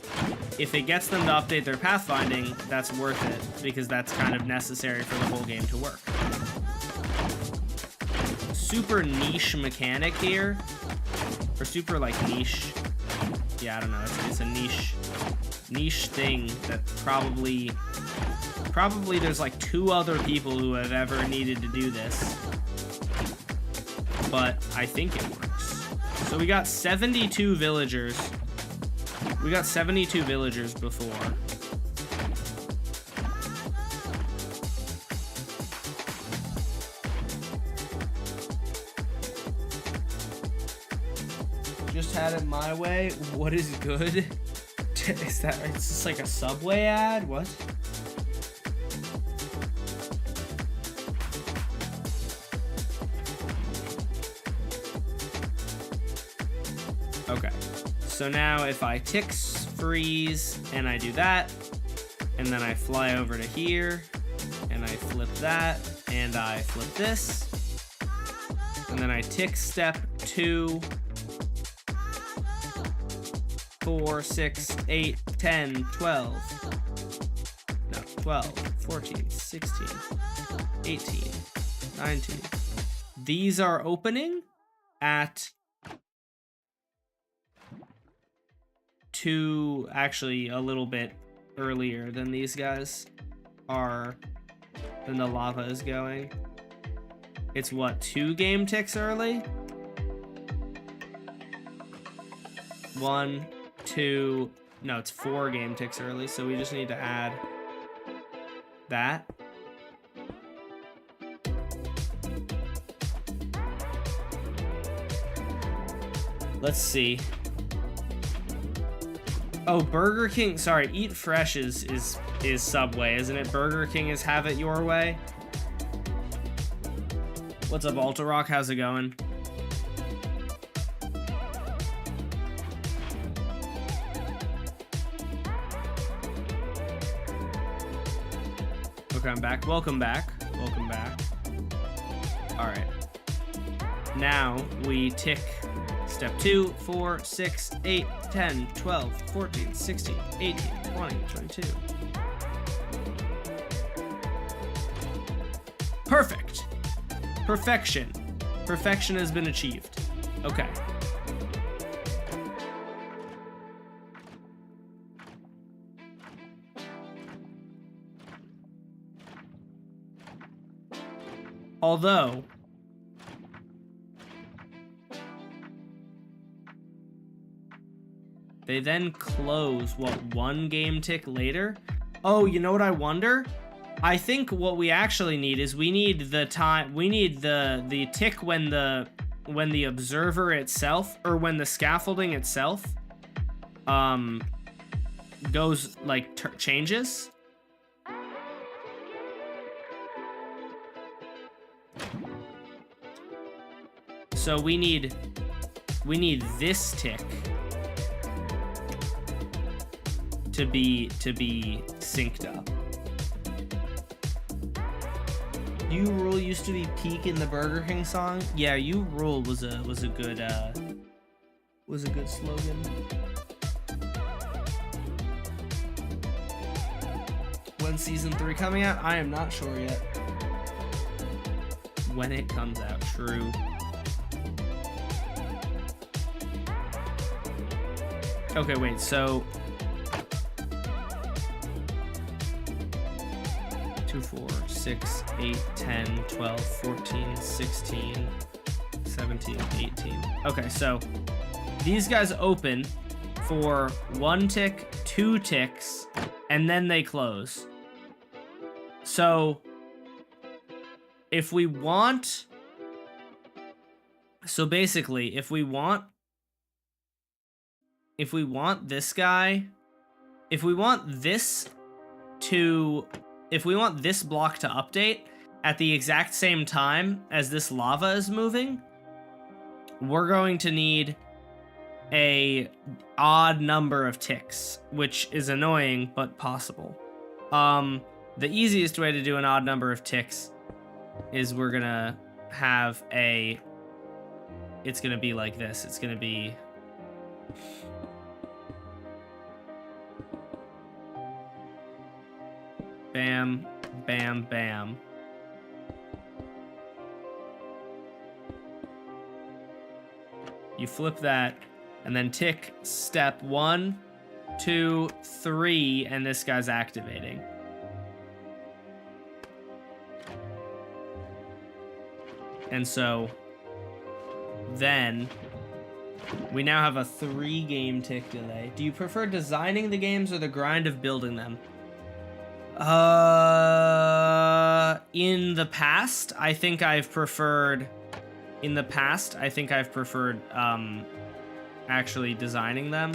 if it gets them to update their pathfinding, that's worth it, because that's kind of necessary for the whole game to work. Super niche mechanic here, or super like niche, yeah, I don't know, it's a niche thing that probably there's like 2 other people who have ever needed to do this, but I think it works. So we got 72 villagers. We got 72 villagers before. Just had it my way. What is good? Is that, it's just like a Subway ad? What? Okay. So now if I tick freeze and I do that, and then I fly over to here, and I flip that, and I flip this, and then I tick step 2, 4, 6, 8, 10, 12. No, 12, 14, 16, 18, 19. These are opening at 2, actually a little bit earlier than these guys are, than the lava is going. It's what, 2 game ticks early? 1, 2, no, it's 4 game ticks early, so we just need to add that. Let's see. Oh, Burger King, sorry, Eat Fresh is Subway, isn't it? Burger King is Have It Your Way. What's up, Altarock? How's it going? Okay, I'm back. Welcome back. Welcome back. All right. Now we tick step 2, 4, 6, 8, 10, 12, 14, 16, 18, 20, 22. Perfect. Perfection. Perfection has been achieved. Okay. Although, they then close, what, 1 game tick later? Oh, you know what I wonder? I think what we actually need is we need the time, we need the tick when the observer itself, or when the scaffolding itself goes, like, changes. So we need this tick to be synced up. You Rule used to be peak in the Burger King song. Yeah, You Rule was a good slogan. When season 3 coming out? I am not sure yet. When it comes out, true. Okay, wait, so 2, 4, 6, 8, 10, 12, 14, 16, 17, 18. Okay, so these guys open for 1 tick, 2 ticks, and then they close. So if we want, so basically, if we want this guy, if we want this block to update at the exact same time as this lava is moving, we're going to need a odd number of ticks, which is annoying but possible. The easiest way to do an odd number of ticks is we're gonna have it's gonna be like this. It's gonna be bam, bam, bam. You flip that, and then tick step 1, 2, 3, and this guy's activating. And so then we now have a 3 game tick delay. Do you prefer designing the games or the grind of building them? In the past, I think I've preferred actually designing them,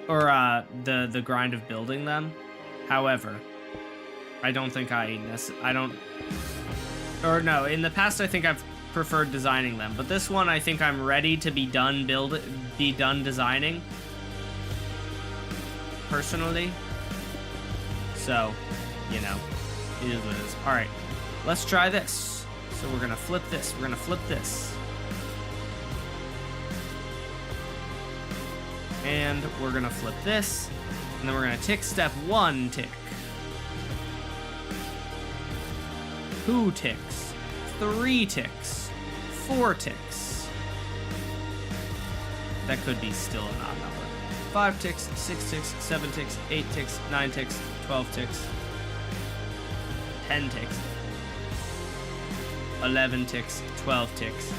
or the grind of building them. However, I don't think in the past I think I've preferred designing them, but this one I think I'm ready to be done designing personally. So, you know, it is what it is. All right, let's try this. So we're gonna flip this. We're gonna flip this. And we're gonna flip this. And then we're gonna tick step 1 tick. 2 ticks. 3 ticks. 4 ticks. That could be still an odd number. 5 ticks, 6 ticks, 7 ticks, 8 ticks, 9 ticks, 12 ticks. 10 ticks. 11 ticks, 12 ticks,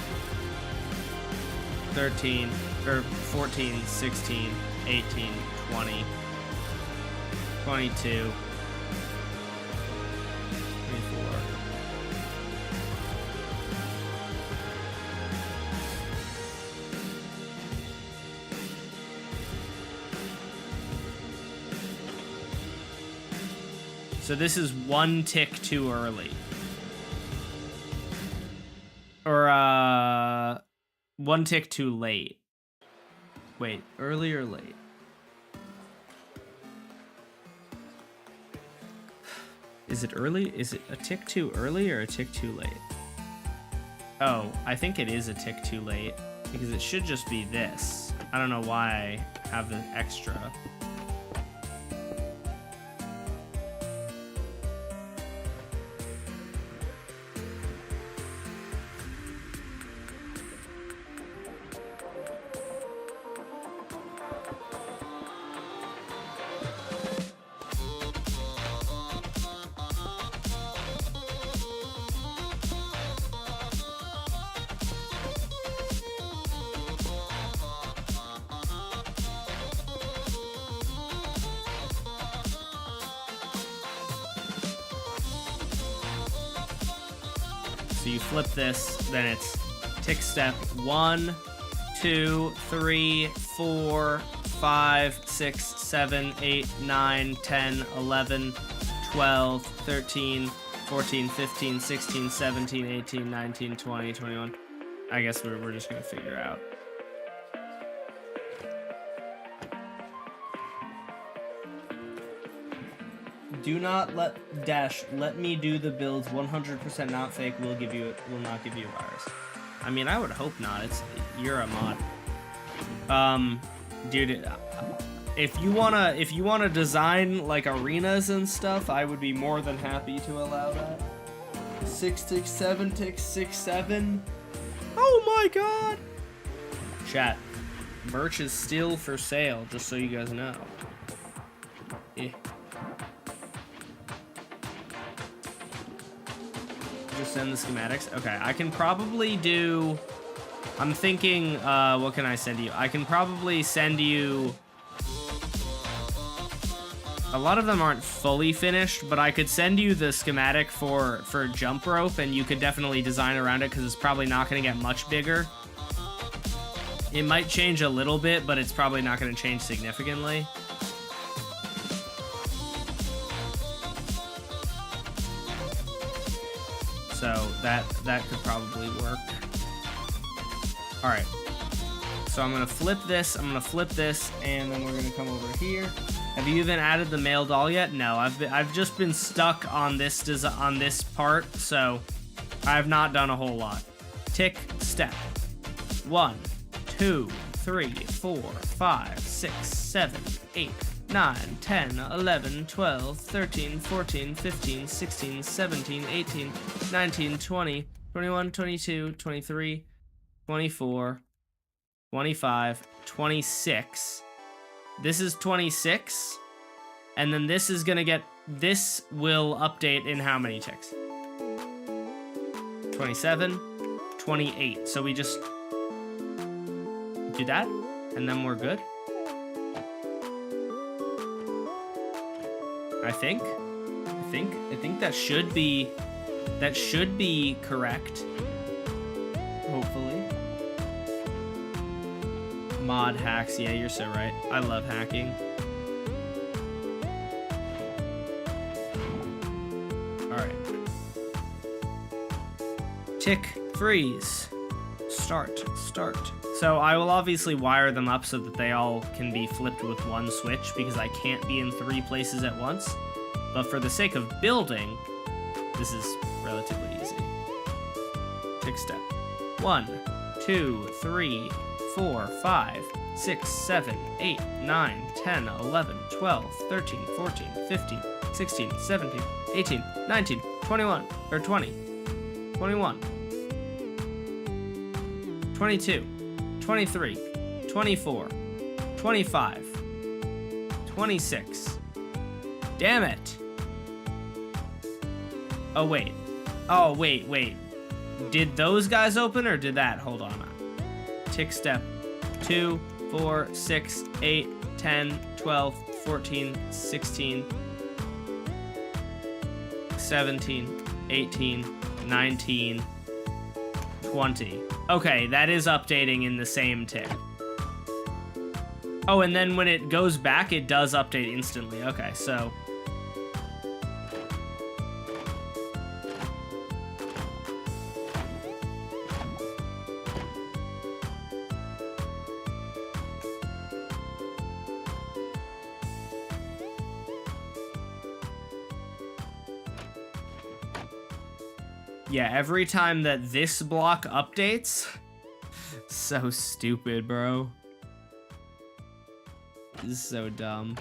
13, or 14, 16, 18, 20, 22, 24. So this is 1 tick too early. Or, 1 tick too late. Wait, early or late? Is it early? Is it a tick too early or a tick too late? Oh, I think it is a tick too late, because it should just be this. I don't know why I have the extra. So you flip this, then it's tick step 1, 2, 3, 4, 5, 6, 7, 8, 9, 10, 11, 12, 13, 14, 15, 16, 17, 18, 19, 20, 21. I guess we're just gonna figure out. Do not let me do the builds 100% not fake will not give you a virus. I mean, I would hope not. You're a mod. Dude, if you wanna design like arenas and stuff, I would be more than happy to allow that. 6 ticks, 7 ticks, 6, 7. Oh my god! Chat, merch is still for sale, just so you guys know. Eh. Just send the schematics. Okay, I can probably do. I'm thinking, what can I send you? I can probably send you A lot of them aren't fully finished, but I could send you the schematic for jump rope, and you could definitely design around it because it's probably not going to get much bigger. It might change a little bit, but it's probably not going to change significantly. So that could probably work. All right. So I'm gonna flip this, and then we're gonna come over here. Have you even added the male doll yet? No, I've just been stuck on this part, so I have not done a whole lot. Tick, step. 1, 2, 3, 4, 5, 6, 7, 8, 9, 10, 11, 12, 13, 14, 15, 16, 17, 18, 19, 20, 21, 22, 23, 24, 25, 26. This is 26. And then this is gonna get, this will update in how many ticks? 27, 28. So we just do that, and then we're good. I think that should be correct. Hopefully. Mod hacks, yeah, you're so right. I love hacking. All right. Tick, freeze, start. So I will obviously wire them up so that they all can be flipped with one switch because I can't be in 3 places at once. But for the sake of building, this is relatively easy. Tick step. 1, 2, 3, 4, 5, 6, 7, 8, 9, 10, 11, 12, 13, 14, 15, 16, 17, 18, 19, 21, or 20, 21, 22, 23, 24, 25, 26. Damn it. Oh, wait. Oh, wait. Did those guys open or did that? Hold on. Tick step. 2, 4, 6, 8, 10, 12, 14, 16, 17, 18, 19, 20. Okay, that is updating in the same tick. Oh, and then when it goes back, it does update instantly. Okay, so... yeah, every time that this block updates... So stupid, bro. This is so dumb.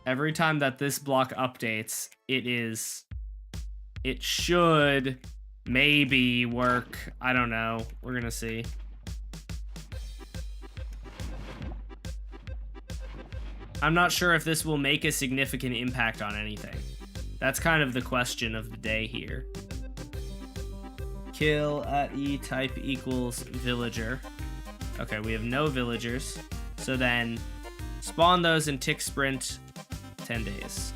Every time that this block updates, it should maybe work. I don't know. We're gonna see. I'm not sure if this will make a significant impact on anything. That's kind of the question of the day here. Kill at E type equals villager. Okay, we have no villagers. So then spawn those in tick sprint 10 days.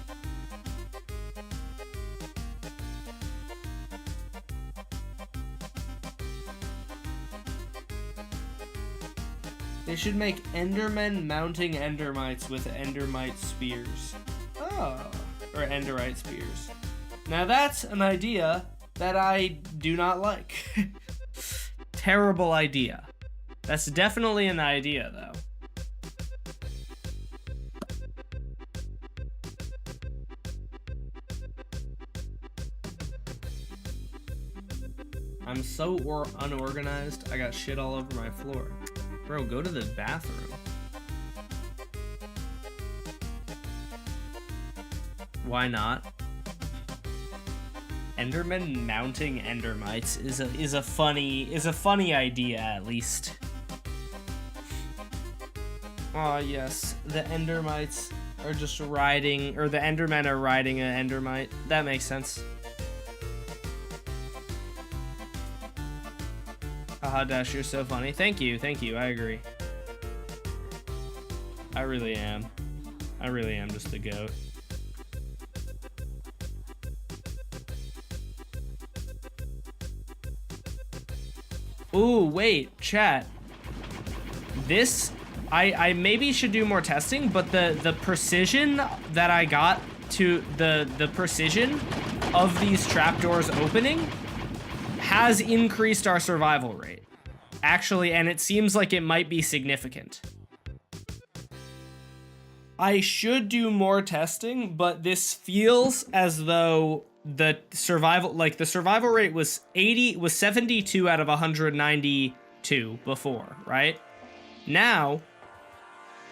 They should make Endermen mounting Endermites with Endermite spears. Oh, or Enderite spears. Now that's an idea that I do not like. Terrible idea. That's definitely an idea, though. I'm so unorganized, I got shit all over my floor. Bro, go to the bathroom. Why not? Enderman mounting Endermites is a funny idea, at least. Oh yes, the Endermites are just riding, or the Endermen are riding an Endermite. That makes sense. Haha, Dash, you're so funny. Thank you, I agree. I really am just the GOAT. Ooh, wait, chat. This, I maybe should do more testing, but the precision that I got to the precision of these trapdoors opening has increased our survival rate. Actually, and it seems like it might be significant. I should do more testing, but this feels as though the survival rate was 72 out of 192 before, right? Now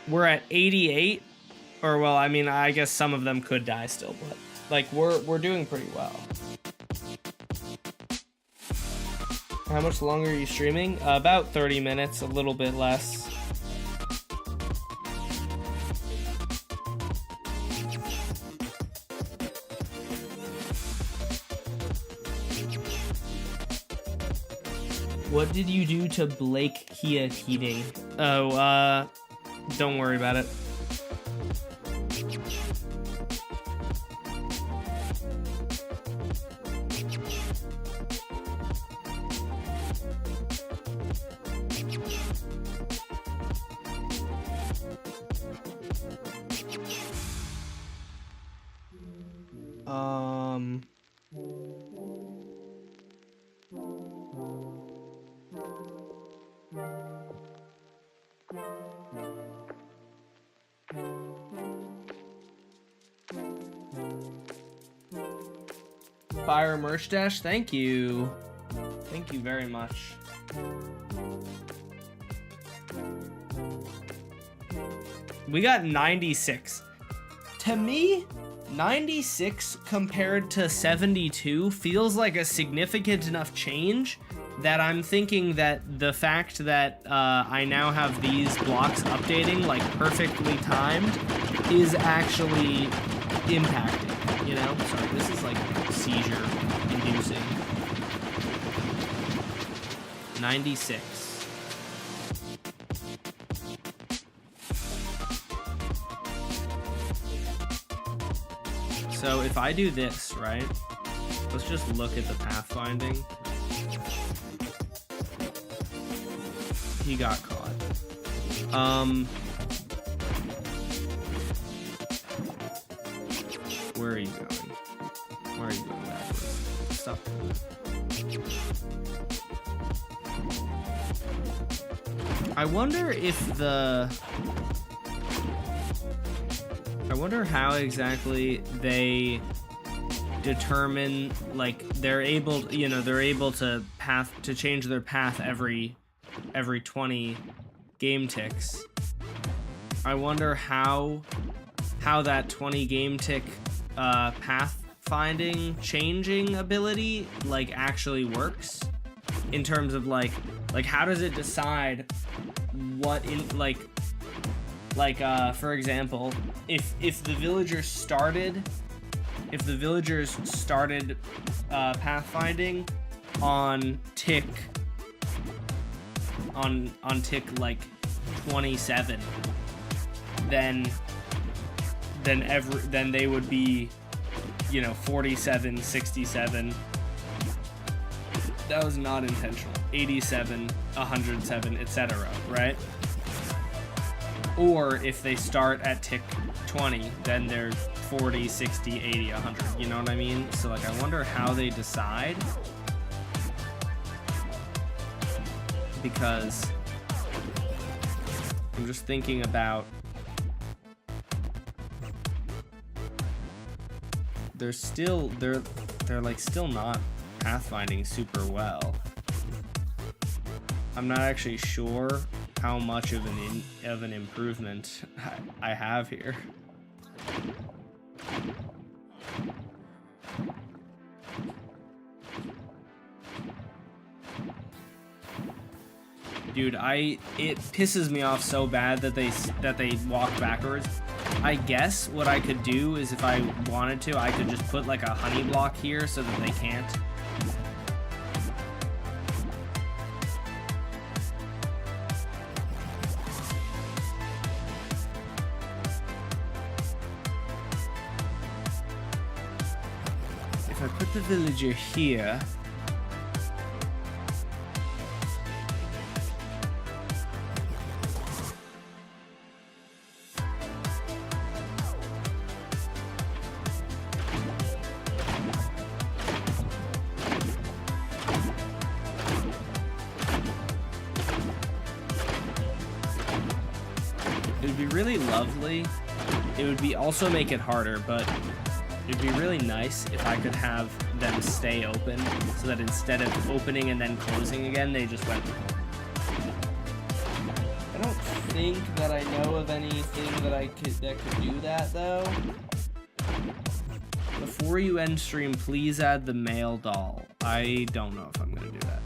we're at 88, or well, I mean, I guess some of them could die still, but like we're doing pretty well. How much longer are you streaming? About 30 minutes, a little bit less. What did you do to Blake Kia Heating? Oh, don't worry about it. Fire merch dash, thank you. Thank you very much. We got 96. To me, 96 compared to 72 feels like a significant enough change that I'm thinking that the fact that I now have these blocks updating like perfectly timed is actually impacting, you know? Sorry, this is like seizure inducing. 96. So if I do this, right? Let's just look at the pathfinding. He got caught. Where are you going? Where are you going backwards? Stop. I wonder if I wonder how exactly they determine, like, they're able to change their path every 20 game ticks. I wonder how that 20 game tick path finding changing ability like actually works in terms of like how does it decide what in like for example, if the villagers started pathfinding on tick like 27, then they would be, 47, 67. That was not intentional. 87, 107, etc., right? Or if they start at tick 20, then they're 40, 60, 80, 100. You know what I mean? So like, I wonder how they decide. Because I'm just thinking about they're like still not pathfinding super well. I'm not actually sure how much of an improvement I have here. Dude, it pisses me off so bad that they walk backwards. I guess what I could do is if I wanted to, I could just put like a honey block here so that they can't. If I put the villager here, really lovely. It would be also make it harder, but it'd be really nice if I could have them stay open so that instead of opening and then closing again, they just went. I don't think that I know of anything that could do that though. Before you end stream, please add the male doll. I don't know if I'm gonna do that.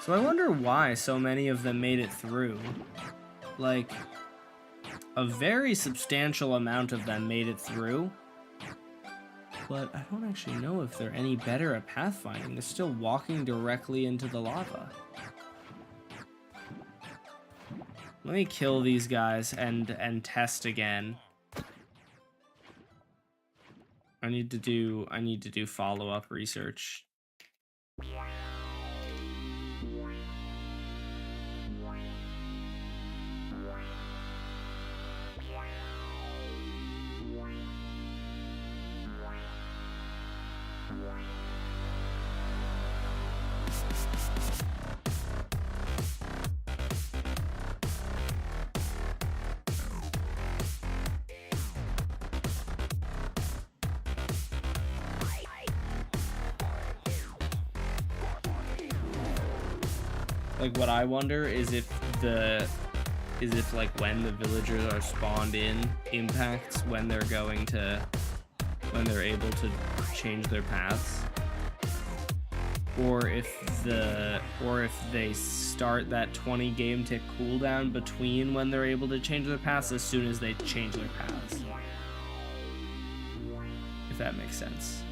So I wonder why so many of them made it through. Like, a very substantial amount of them made it through. But I don't actually know if they're any better at pathfinding. They're still walking directly into the lava. Let me kill these guys and test again. I need to do follow-up research. Like, what I wonder is if like when the villagers are spawned in impacts when they're able to change their paths, or if they start that 20 game tick cooldown between when they're able to change their paths as soon as they change their paths. If that makes sense.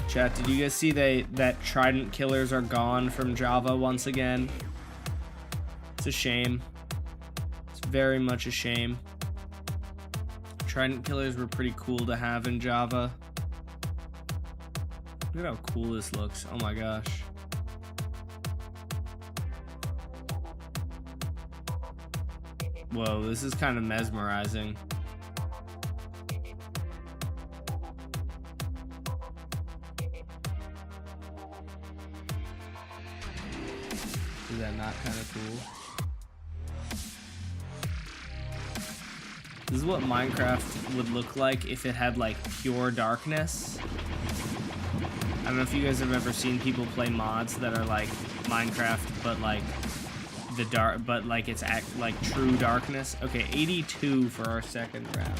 Chat, did you guys see that trident killers are gone from Java once again? It's a shame. It's very much a shame. Trident killers were pretty cool to have in Java. Look at how cool this looks. Oh my gosh. Whoa, this is kind of mesmerizing. Is that not kind of cool? This is what Minecraft would look like if it had like pure darkness. I don't know if you guys have ever seen people play mods that are like Minecraft, but like the dark, but like it's like true darkness. Okay, 82 for our second round.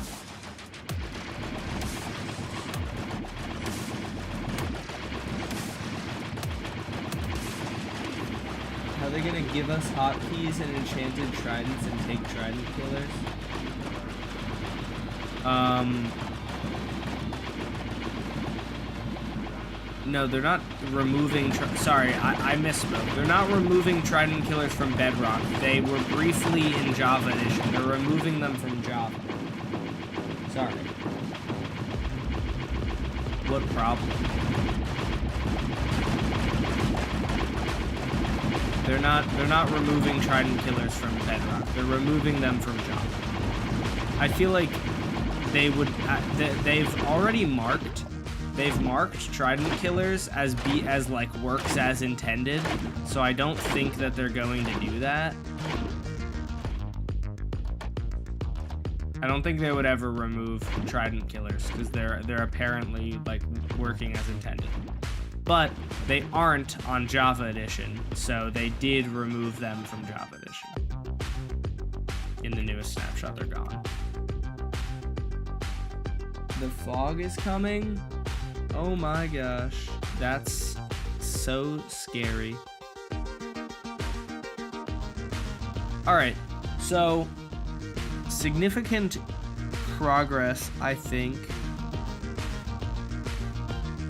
Are they gonna give us hotkeys and enchanted tridents and take trident killers? No, they're not removing. Sorry, I misspoke. They're not removing trident killers from Bedrock. They were briefly in Java Edition. They're removing them from Java. Sorry. What problem? They're not removing trident killers from Bedrock. They're removing them from Java. I feel like they would. They've already marked. They've marked trident killers as like works as intended. So I don't think that they're going to do that. I don't think they would ever remove trident killers because they're apparently like working as intended. But they aren't on Java Edition, so they did remove them from Java Edition. In the newest snapshot, they're gone. The fog is coming? Oh my gosh. That's so scary. Alright, so significant progress, I think.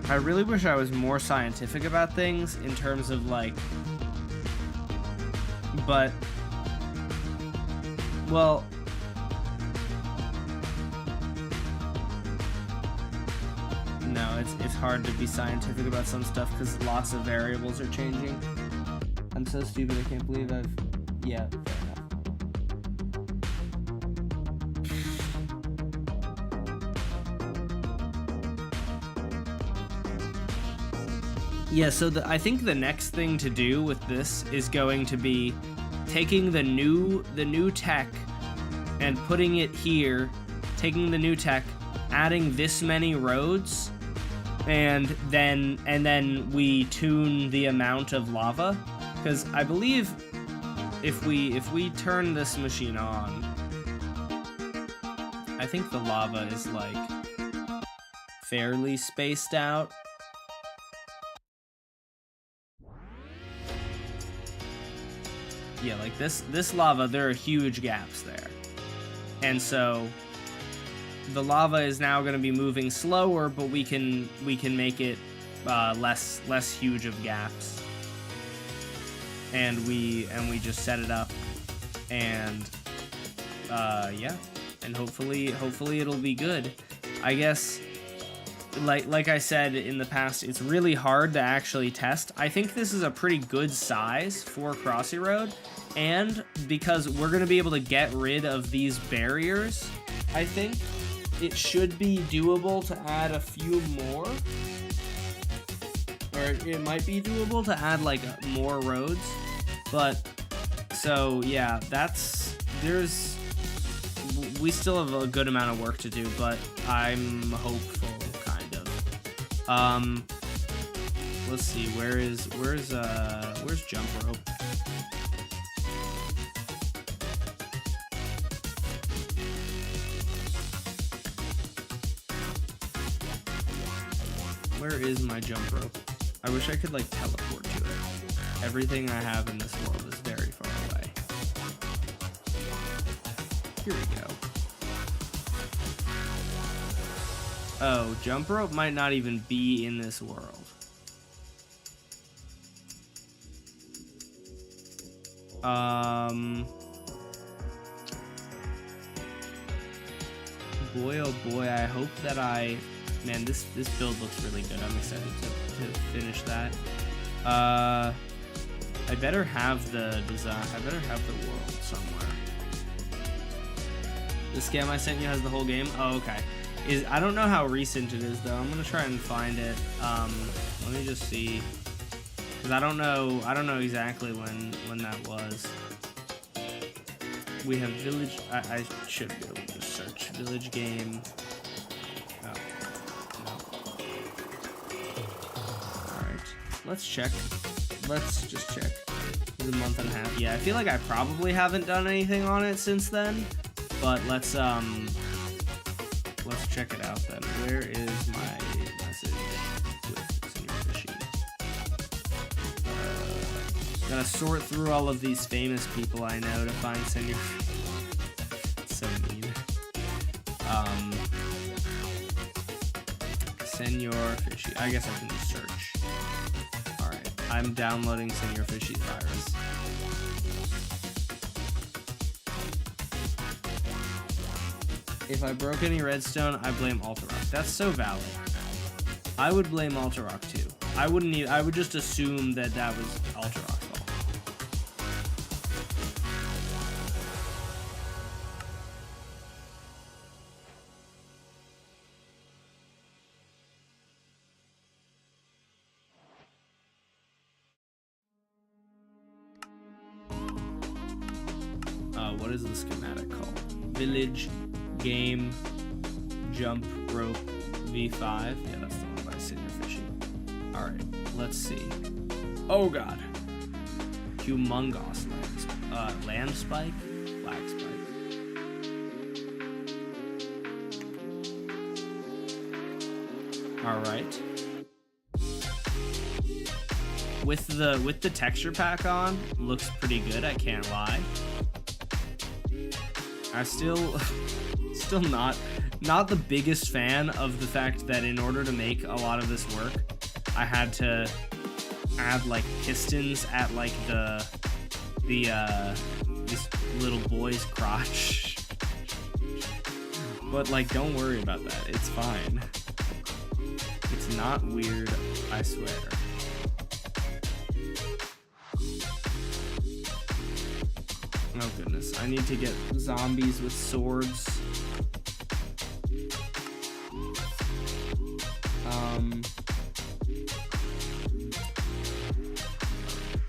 I really wish I was more scientific about things in terms of like but, well, no, it's hard to be scientific about some stuff because lots of variables are changing. I'm so stupid, I can't believe yeah, fair enough. Yeah, so I think the next thing to do with this is going to be taking the new tech and putting it here, taking the new tech, adding this many roads, and then we tune the amount of lava, because I believe if we turn this machine on, I think the lava is like fairly spaced out. Yeah, like this lava, there are huge gaps there. And so the lava is now going to be moving slower, but we can make it less huge of gaps. And we just set it up, and yeah, and hopefully it'll be good. I guess like I said in the past, it's really hard to actually test. I think this is a pretty good size for Crossy Road, and because we're going to be able to get rid of these barriers, I think it should be doable to add a few more. Or it might be doable to add like more roads. But so yeah, we still have a good amount of work to do, but I'm hopeful, kind of. Let's see, where's jump rope? Where is my jump rope? I wish I could like teleport to it. Everything I have in this world is very far away. Here we go. Oh, jump rope might not even be in this world. Boy, oh boy, I hope that man, this build looks really good. I'm excited to finish that. I better have the design. I better have the world somewhere. The scam I sent you has the whole game. Oh, okay. I don't know how recent it is though. I'm gonna try and find it. Let me just see, because I don't know exactly when that was. We have village. I should be able to just search village game. Oh, no. All right. Let's check. Let's just check. It's a month and a half. Yeah, I feel like I probably haven't done anything on it since then, but let's check it out then. Where is my message with Senior Fishy? Gotta sort through all of these famous people I know to find Senior. So mean. Senior Fishy. I guess I can just search. Alright, I'm downloading Senior Fishy's virus. If I broke any redstone, I blame Alterock. That's so valid. I would blame Alterock too. I would just assume that was Alterock's fault. What is the schematic called? Village game jump rope V5. Yeah, that's the one by Senior Fishy. Alright, let's see. Oh god. Humongous land spike? Black spike. Alright. With the texture pack on, looks pretty good, I can't lie. I still not the biggest fan of the fact that in order to make a lot of this work, I had to add like pistons at like the this little boy's crotch. But like, don't worry about that. It's fine. It's not weird, I swear. Oh goodness, I need to get zombies with swords.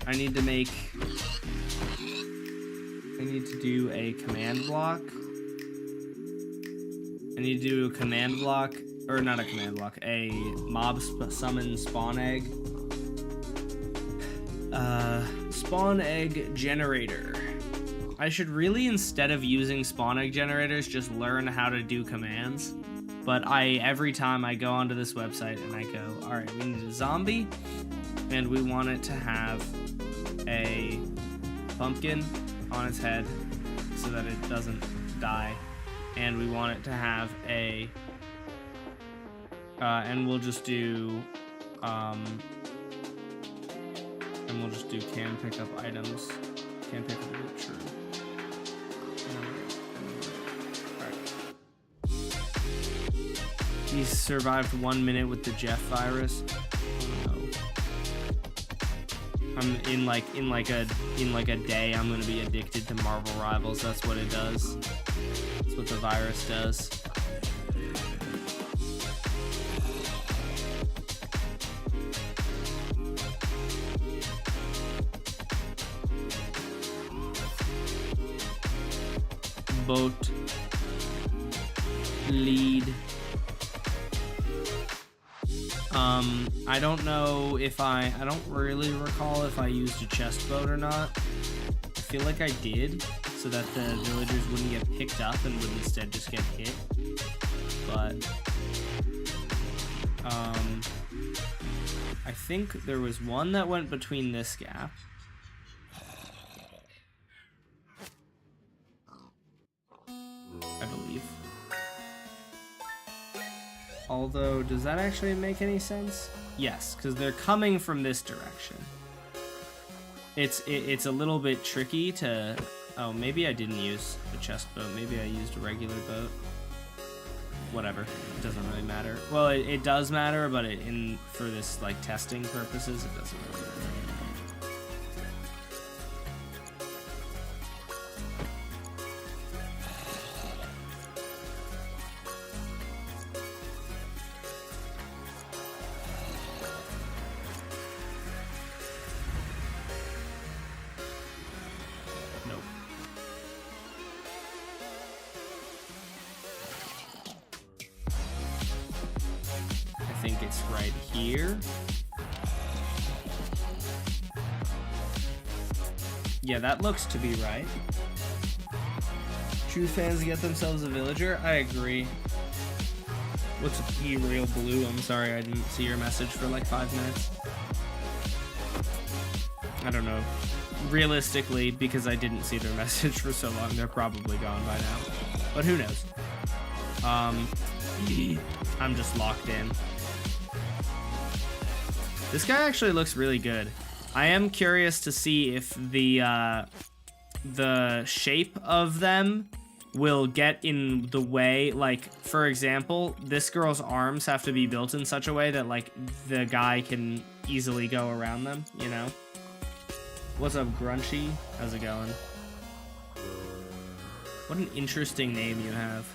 I need to do a command block. I need to do a command block, or not a command block, a mob summon spawn egg. Spawn egg generator. I should really, instead of using spawn egg generators, just learn how to do commands. But every time I go onto this website and I go, all right, we need a zombie, and we want it to have a pumpkin on its head so that it doesn't die, and we want it to have a and we'll just do can pick up items, can pick up loot, true. He survived 1 minute with the Jeff virus. Oh, no. I'm in like a day I'm gonna be addicted to Marvel Rivals. That's what it does. That's what the virus does. Boat lead. I don't know if I don't really recall if I used a chest boat or not. I feel like I did, so that the villagers wouldn't get picked up and would instead just get hit. But I think there was one that went between this gap. I believe. Although, does that actually make any sense? Yes, because they're coming from this direction. It's a little bit tricky to... Oh, maybe I didn't use a chest boat. Maybe I used a regular boat. Whatever. It doesn't really matter. Well, it does matter, but for this like testing purposes, it doesn't really matter. I think it's right here. Yeah, that looks to be right. True fans get themselves a villager. I agree. What's real blue? I'm sorry, I didn't see your message for like 5 minutes. I don't know. Realistically, because I didn't see their message for so long, they're probably gone by now. But who knows? I'm just locked in. This guy actually looks really good. I am curious to see if the shape of them will get in the way. Like, for example, this girl's arms have to be built in such a way that like the guy can easily go around them, you know? What's up, Grunchy? How's it going? What an interesting name you have.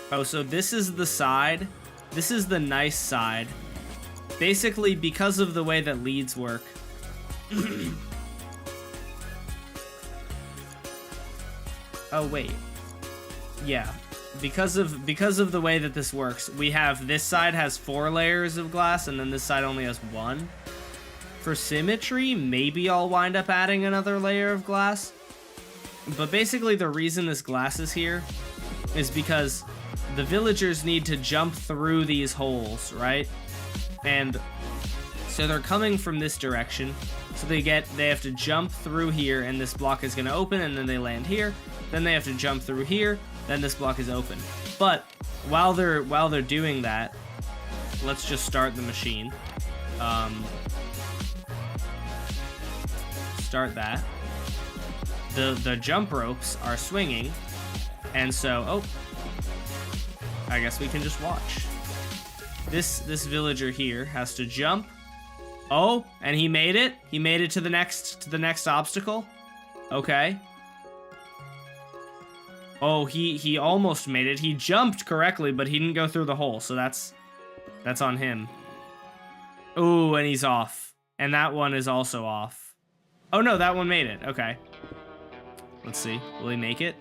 Oh, so this is the side. This is the nice side. Basically, because of the way that leads work. Oh, wait. Yeah. Because of the way that this works, we have this side has 4 layers of glass, and then this side only has 1. For symmetry, maybe I'll wind up adding another layer of glass. But basically, the reason this glass is here is because the villagers need to jump through these holes, right? And so they're coming from this direction. So they have to jump through here, and this block is going to open, and then they land here. Then they have to jump through here, then this block is open. But while they're doing that, let's just start the machine. Start that. The jump ropes are swinging, and so I guess we can just watch. This villager here has to jump. Oh, and he made it. He made it to the next obstacle. Okay. Oh, he almost made it. He jumped correctly, but he didn't go through the hole, so that's on him. Ooh, and he's off. And that one is also off. Oh no, that one made it. Okay. Let's see. Will he make it?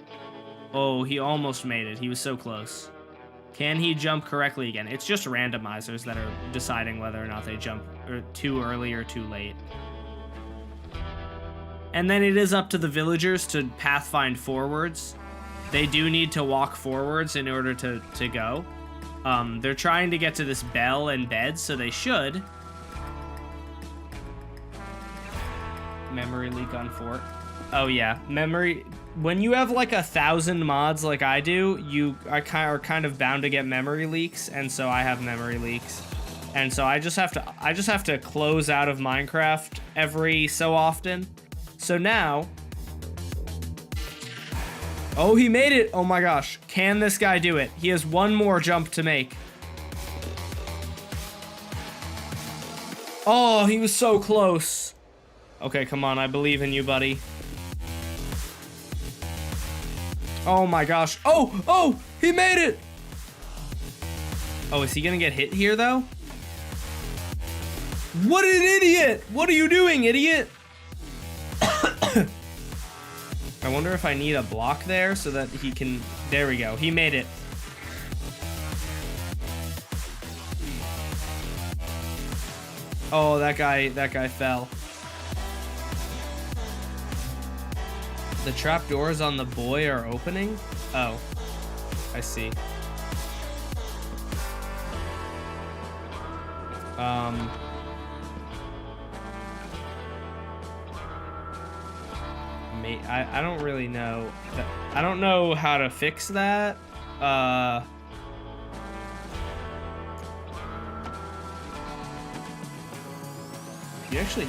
Oh, he almost made it. He was so close. Can he jump correctly again? It's just randomizers that are deciding whether or not they jump too early or too late. And then it is up to the villagers to pathfind forwards. They do need to walk forwards in order to go. They're trying to get to this bell and bed, so they should. Memory leak on fort. Oh yeah, memory. When you have like 1,000 mods like I do, you are kind of bound to get memory leaks, and so I have memory leaks, and so I just have to close out of Minecraft every so often. So now, oh, he made it! Oh my gosh, can this guy do it? He has one more jump to make. Oh, he was so close. Okay, come on, I believe in you, buddy. Oh my gosh. Oh, he made it! Oh, is he gonna get hit here, though? What an idiot! What are you doing, idiot? I wonder if I need a block there so that he can... There we go, he made it. Oh, that guy fell. The trapdoors on the boy are opening? Oh, I see. I don't really know. I don't know how to fix that.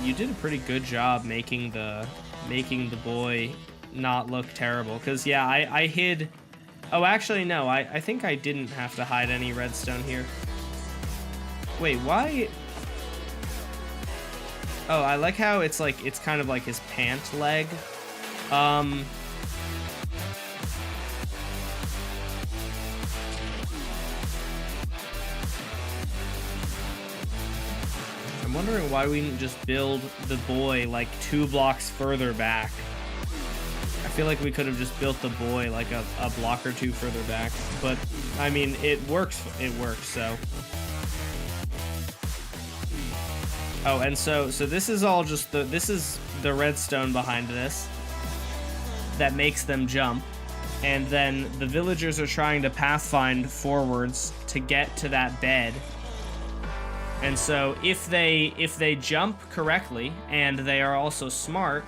You did a pretty good job making the boy not look terrible, because yeah, I hid. Oh, actually no, I think I didn't have to hide any redstone here. Wait, why? Oh, I like how it's kind of like his pant leg. I'm wondering why we didn't just build the boy like 2 blocks further back. I feel like we could have just built the boy like a block or 2 further back, but I mean, it works, so. Oh, and so this is all just this is the redstone behind this that makes them jump, and then the villagers are trying to pathfind forwards to get to that bed. And so if they jump correctly and they are also smart,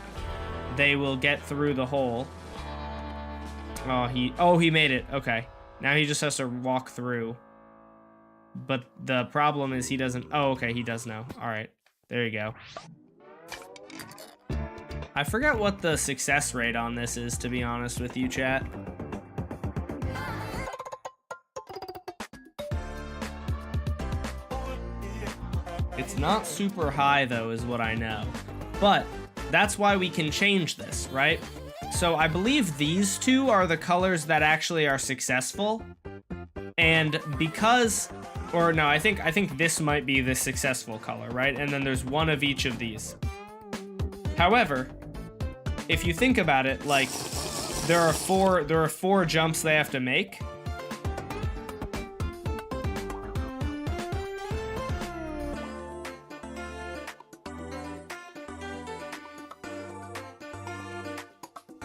they will get through the hole. Oh, he made it. Okay. Now he just has to walk through. But the problem is he doesn't. Oh, okay, he does now. All right. There you go. I forgot what the success rate on this is, to be honest with you, chat. It's not super high, though, is what I know. But that's why we can change this, right? So I believe these 2 are the colors that actually are successful. And because... Or no, I think this might be the successful color, right? And then there's 1 of each of these. However, if you think about it, like, there are 4 jumps they have to make.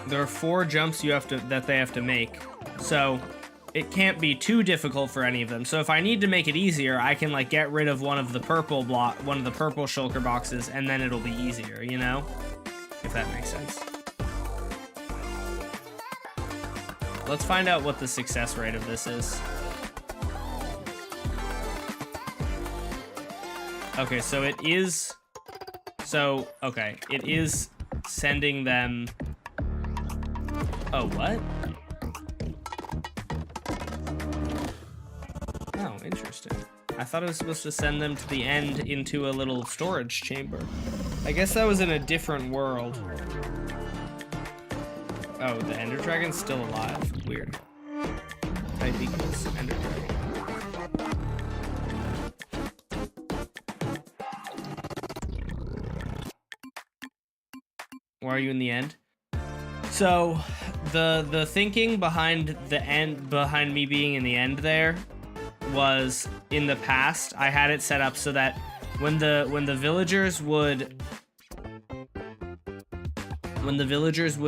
There are 4 jumps that they have to make. So it can't be too difficult for any of them. So if I need to make it easier, I can like get rid of one of the purple shulker boxes, and then it'll be easier, you know? If that makes sense. let's find out what the success rate of this is. Okay, so it is... So, okay, it is sending them... Oh, what? Oh, interesting. I thought it was supposed to send them to the end into a little storage chamber. I guess that was in a different world. Oh, the Ender Dragon's still alive. Weird. Type equals Ender Dragon. Why are you in the end? So, the thinking behind me being in the end there was, in the past, I had it set up so that when the villagers would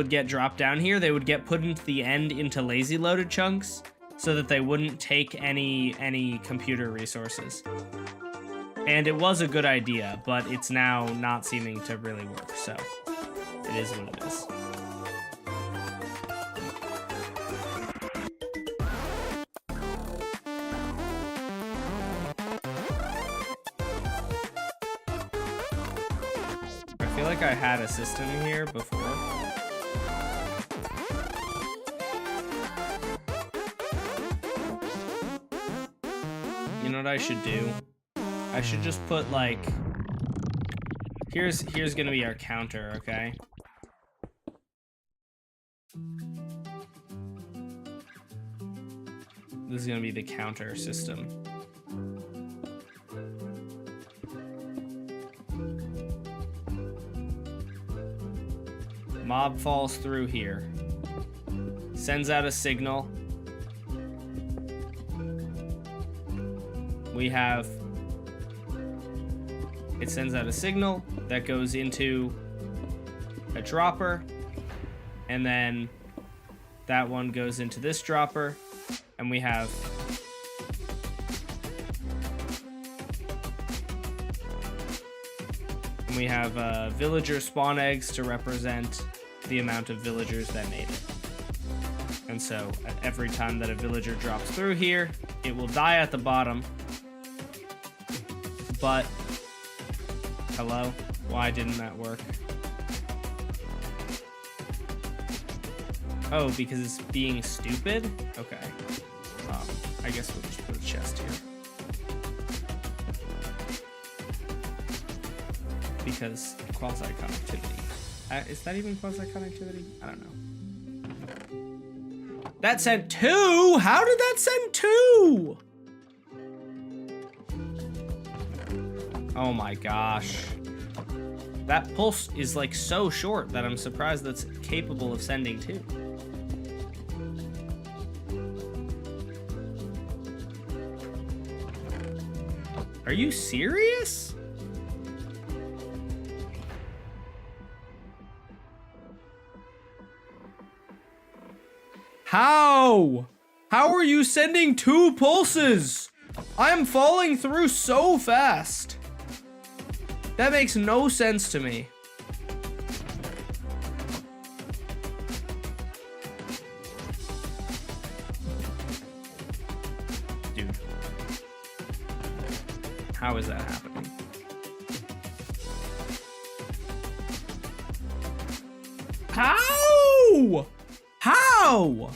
get dropped down here, they would get put into the end into lazy loaded chunks so that they wouldn't take any computer resources. And it was a good idea, but it's now not seeming to really work, so it is what it is. I feel like I had a system here before. You know what I should do? I should just put like... Here's gonna be our counter, okay? This is gonna be the counter system. Mob falls through here. Sends out a signal. We have... It sends out a signal that goes into a dropper. And then that one goes into this dropper. And we have... villager spawn eggs to represent the amount of villagers that made it. And so every time that a villager drops through here, it will die at the bottom. But, hello? Why didn't that work? Oh, because it's being stupid? Okay. I guess we'll just put a chest here. Because quasi-connectivity. Is that even quasi-connectivity? I don't know. That sent 2? How did that send 2? Oh my gosh. That pulse is like so short that I'm surprised that's capable of sending 2. Are you serious? How? How are you sending 2 pulses? I'm falling through so fast. That makes no sense to me. Dude. How is that happening? How? How?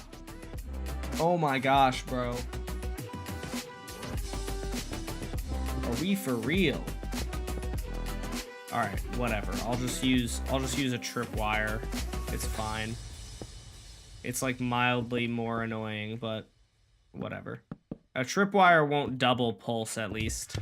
Oh my gosh, bro. Are we for real? All right, whatever. I'll just use a tripwire. It's fine. It's like mildly more annoying, but whatever. A tripwire won't double pulse at least.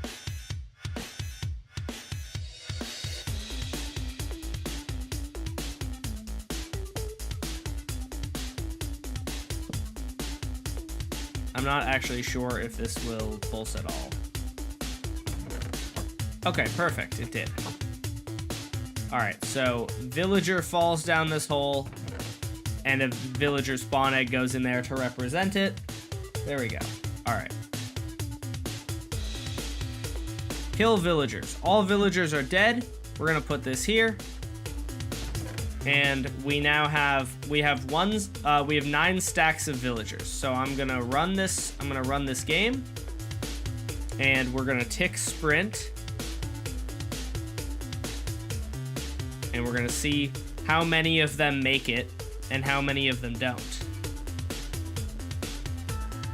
I'm not actually sure if this will pulse at all. Okay, perfect. It did. Alright, so villager falls down this hole, and a villager spawn egg goes in there to represent it. There we go. Alright. Kill villagers. All villagers are dead. We're gonna put this here. And we have 9 stacks of villagers. So I'm gonna run this game, and we're gonna tick sprint, and we're gonna see how many of them make it and how many of them don't.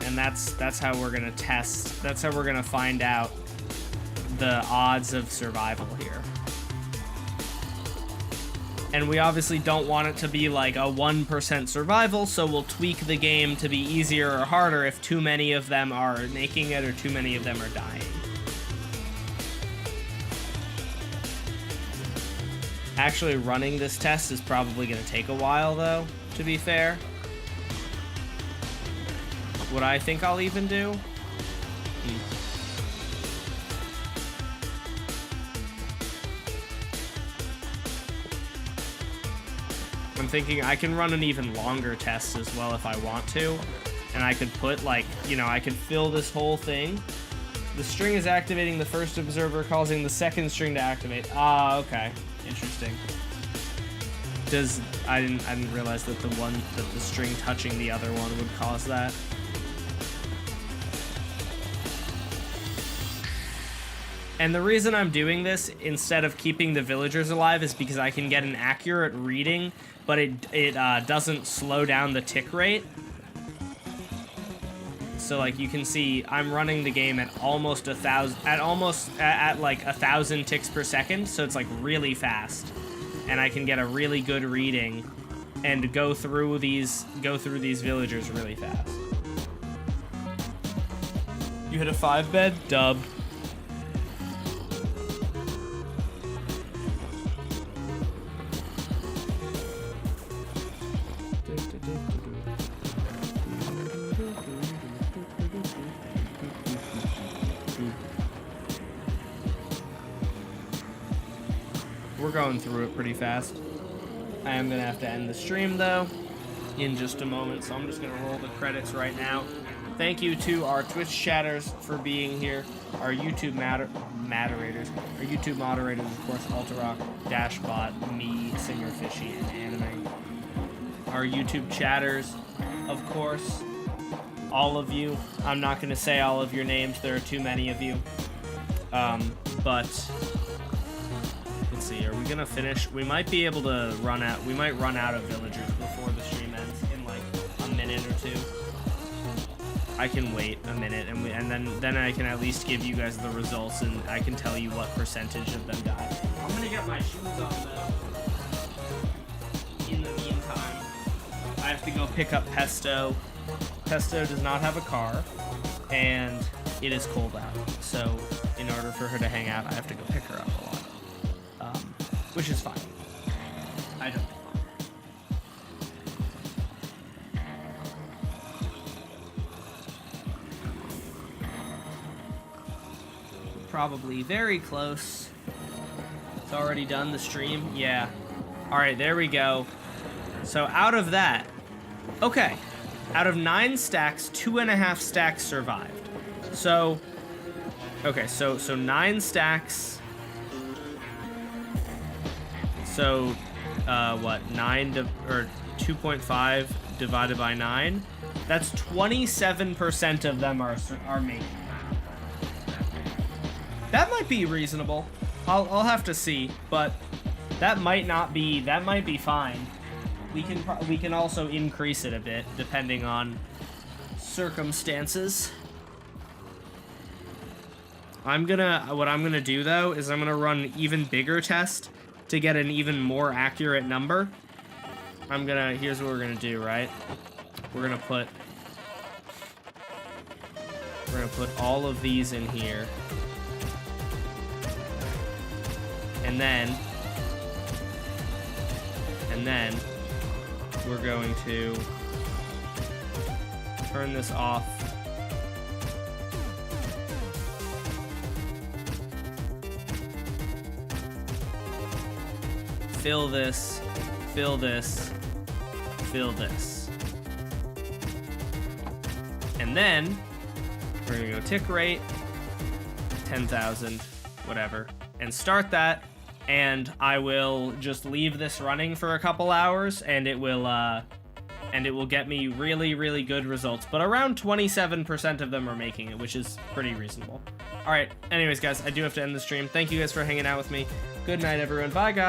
And that's how we're gonna test. That's how we're gonna find out the odds of survival here. And we obviously don't want it to be like a 1% survival, so we'll tweak the game to be easier or harder if too many of them are making it or too many of them are dying. Actually running this test is probably going to take a while, though, to be fair. What I think I'll even do? I'm thinking I can run an even longer test as well if I want to. And I could put, like, you know, I could fill this whole thing. The string is activating the first observer, causing the second string to activate. Ah, okay. Interesting. I didn't realize that the string touching the other one would cause that. And the reason I'm doing this instead of keeping the villagers alive is because I can get an accurate reading, but it doesn't slow down the tick rate. So like you can see, I'm running the game at almost 1,000, at like 1,000 ticks per second. So it's like really fast, and I can get a really good reading and go through these villagers really fast. You hit a 5-bed dub. We're going through it pretty fast. I am gonna have to end the stream though in just a moment, so I'm just gonna roll the credits right now. Thank you to our Twitch chatters for being here, our YouTube moderators, of course, Alterock, Dashbot, me, Singer Fishy, and Anime. Our YouTube chatters, of course, all of you. I'm not gonna say all of your names, there are too many of you. But let's see, are we gonna finish? We might be able to run out of villagers before the stream ends in like a minute or two. I can wait a minute and then I can at least give you guys the results, and I can tell you what percentage of them died. I'm gonna get my shoes on though. In the meantime, I have to go pick up Pesto. Pesto does not have a car, and it is cold out. So in order for her to hang out, I have to go pick her up a lot. Which is fine. I don't. Probably very close. It's already done the stream. Yeah. All right, there we go. So out of that, okay, out of 9 stacks, 2.5 stacks survived. So, okay, so 9 stacks. So, what, 2.5 divided by 9? That's 27% of them are making. That might be reasonable. I'll have to see, but that might be fine. We can also increase it a bit depending on circumstances. What I'm gonna do though is I'm gonna run an even bigger test to get an even more accurate number. Here's what we're gonna do, right? We're gonna put all of these in here. And then we're going to turn this off. Fill this, fill this, fill this. And then we're gonna go tick rate, 10,000, whatever, and start that. and I will just leave this running for a couple hours, and it will get me really, really good results. But around 27% of them are making it, which is pretty reasonable. All right, anyways, guys, I do have to end the stream. Thank you guys for hanging out with me. Good night, everyone. Bye, guys.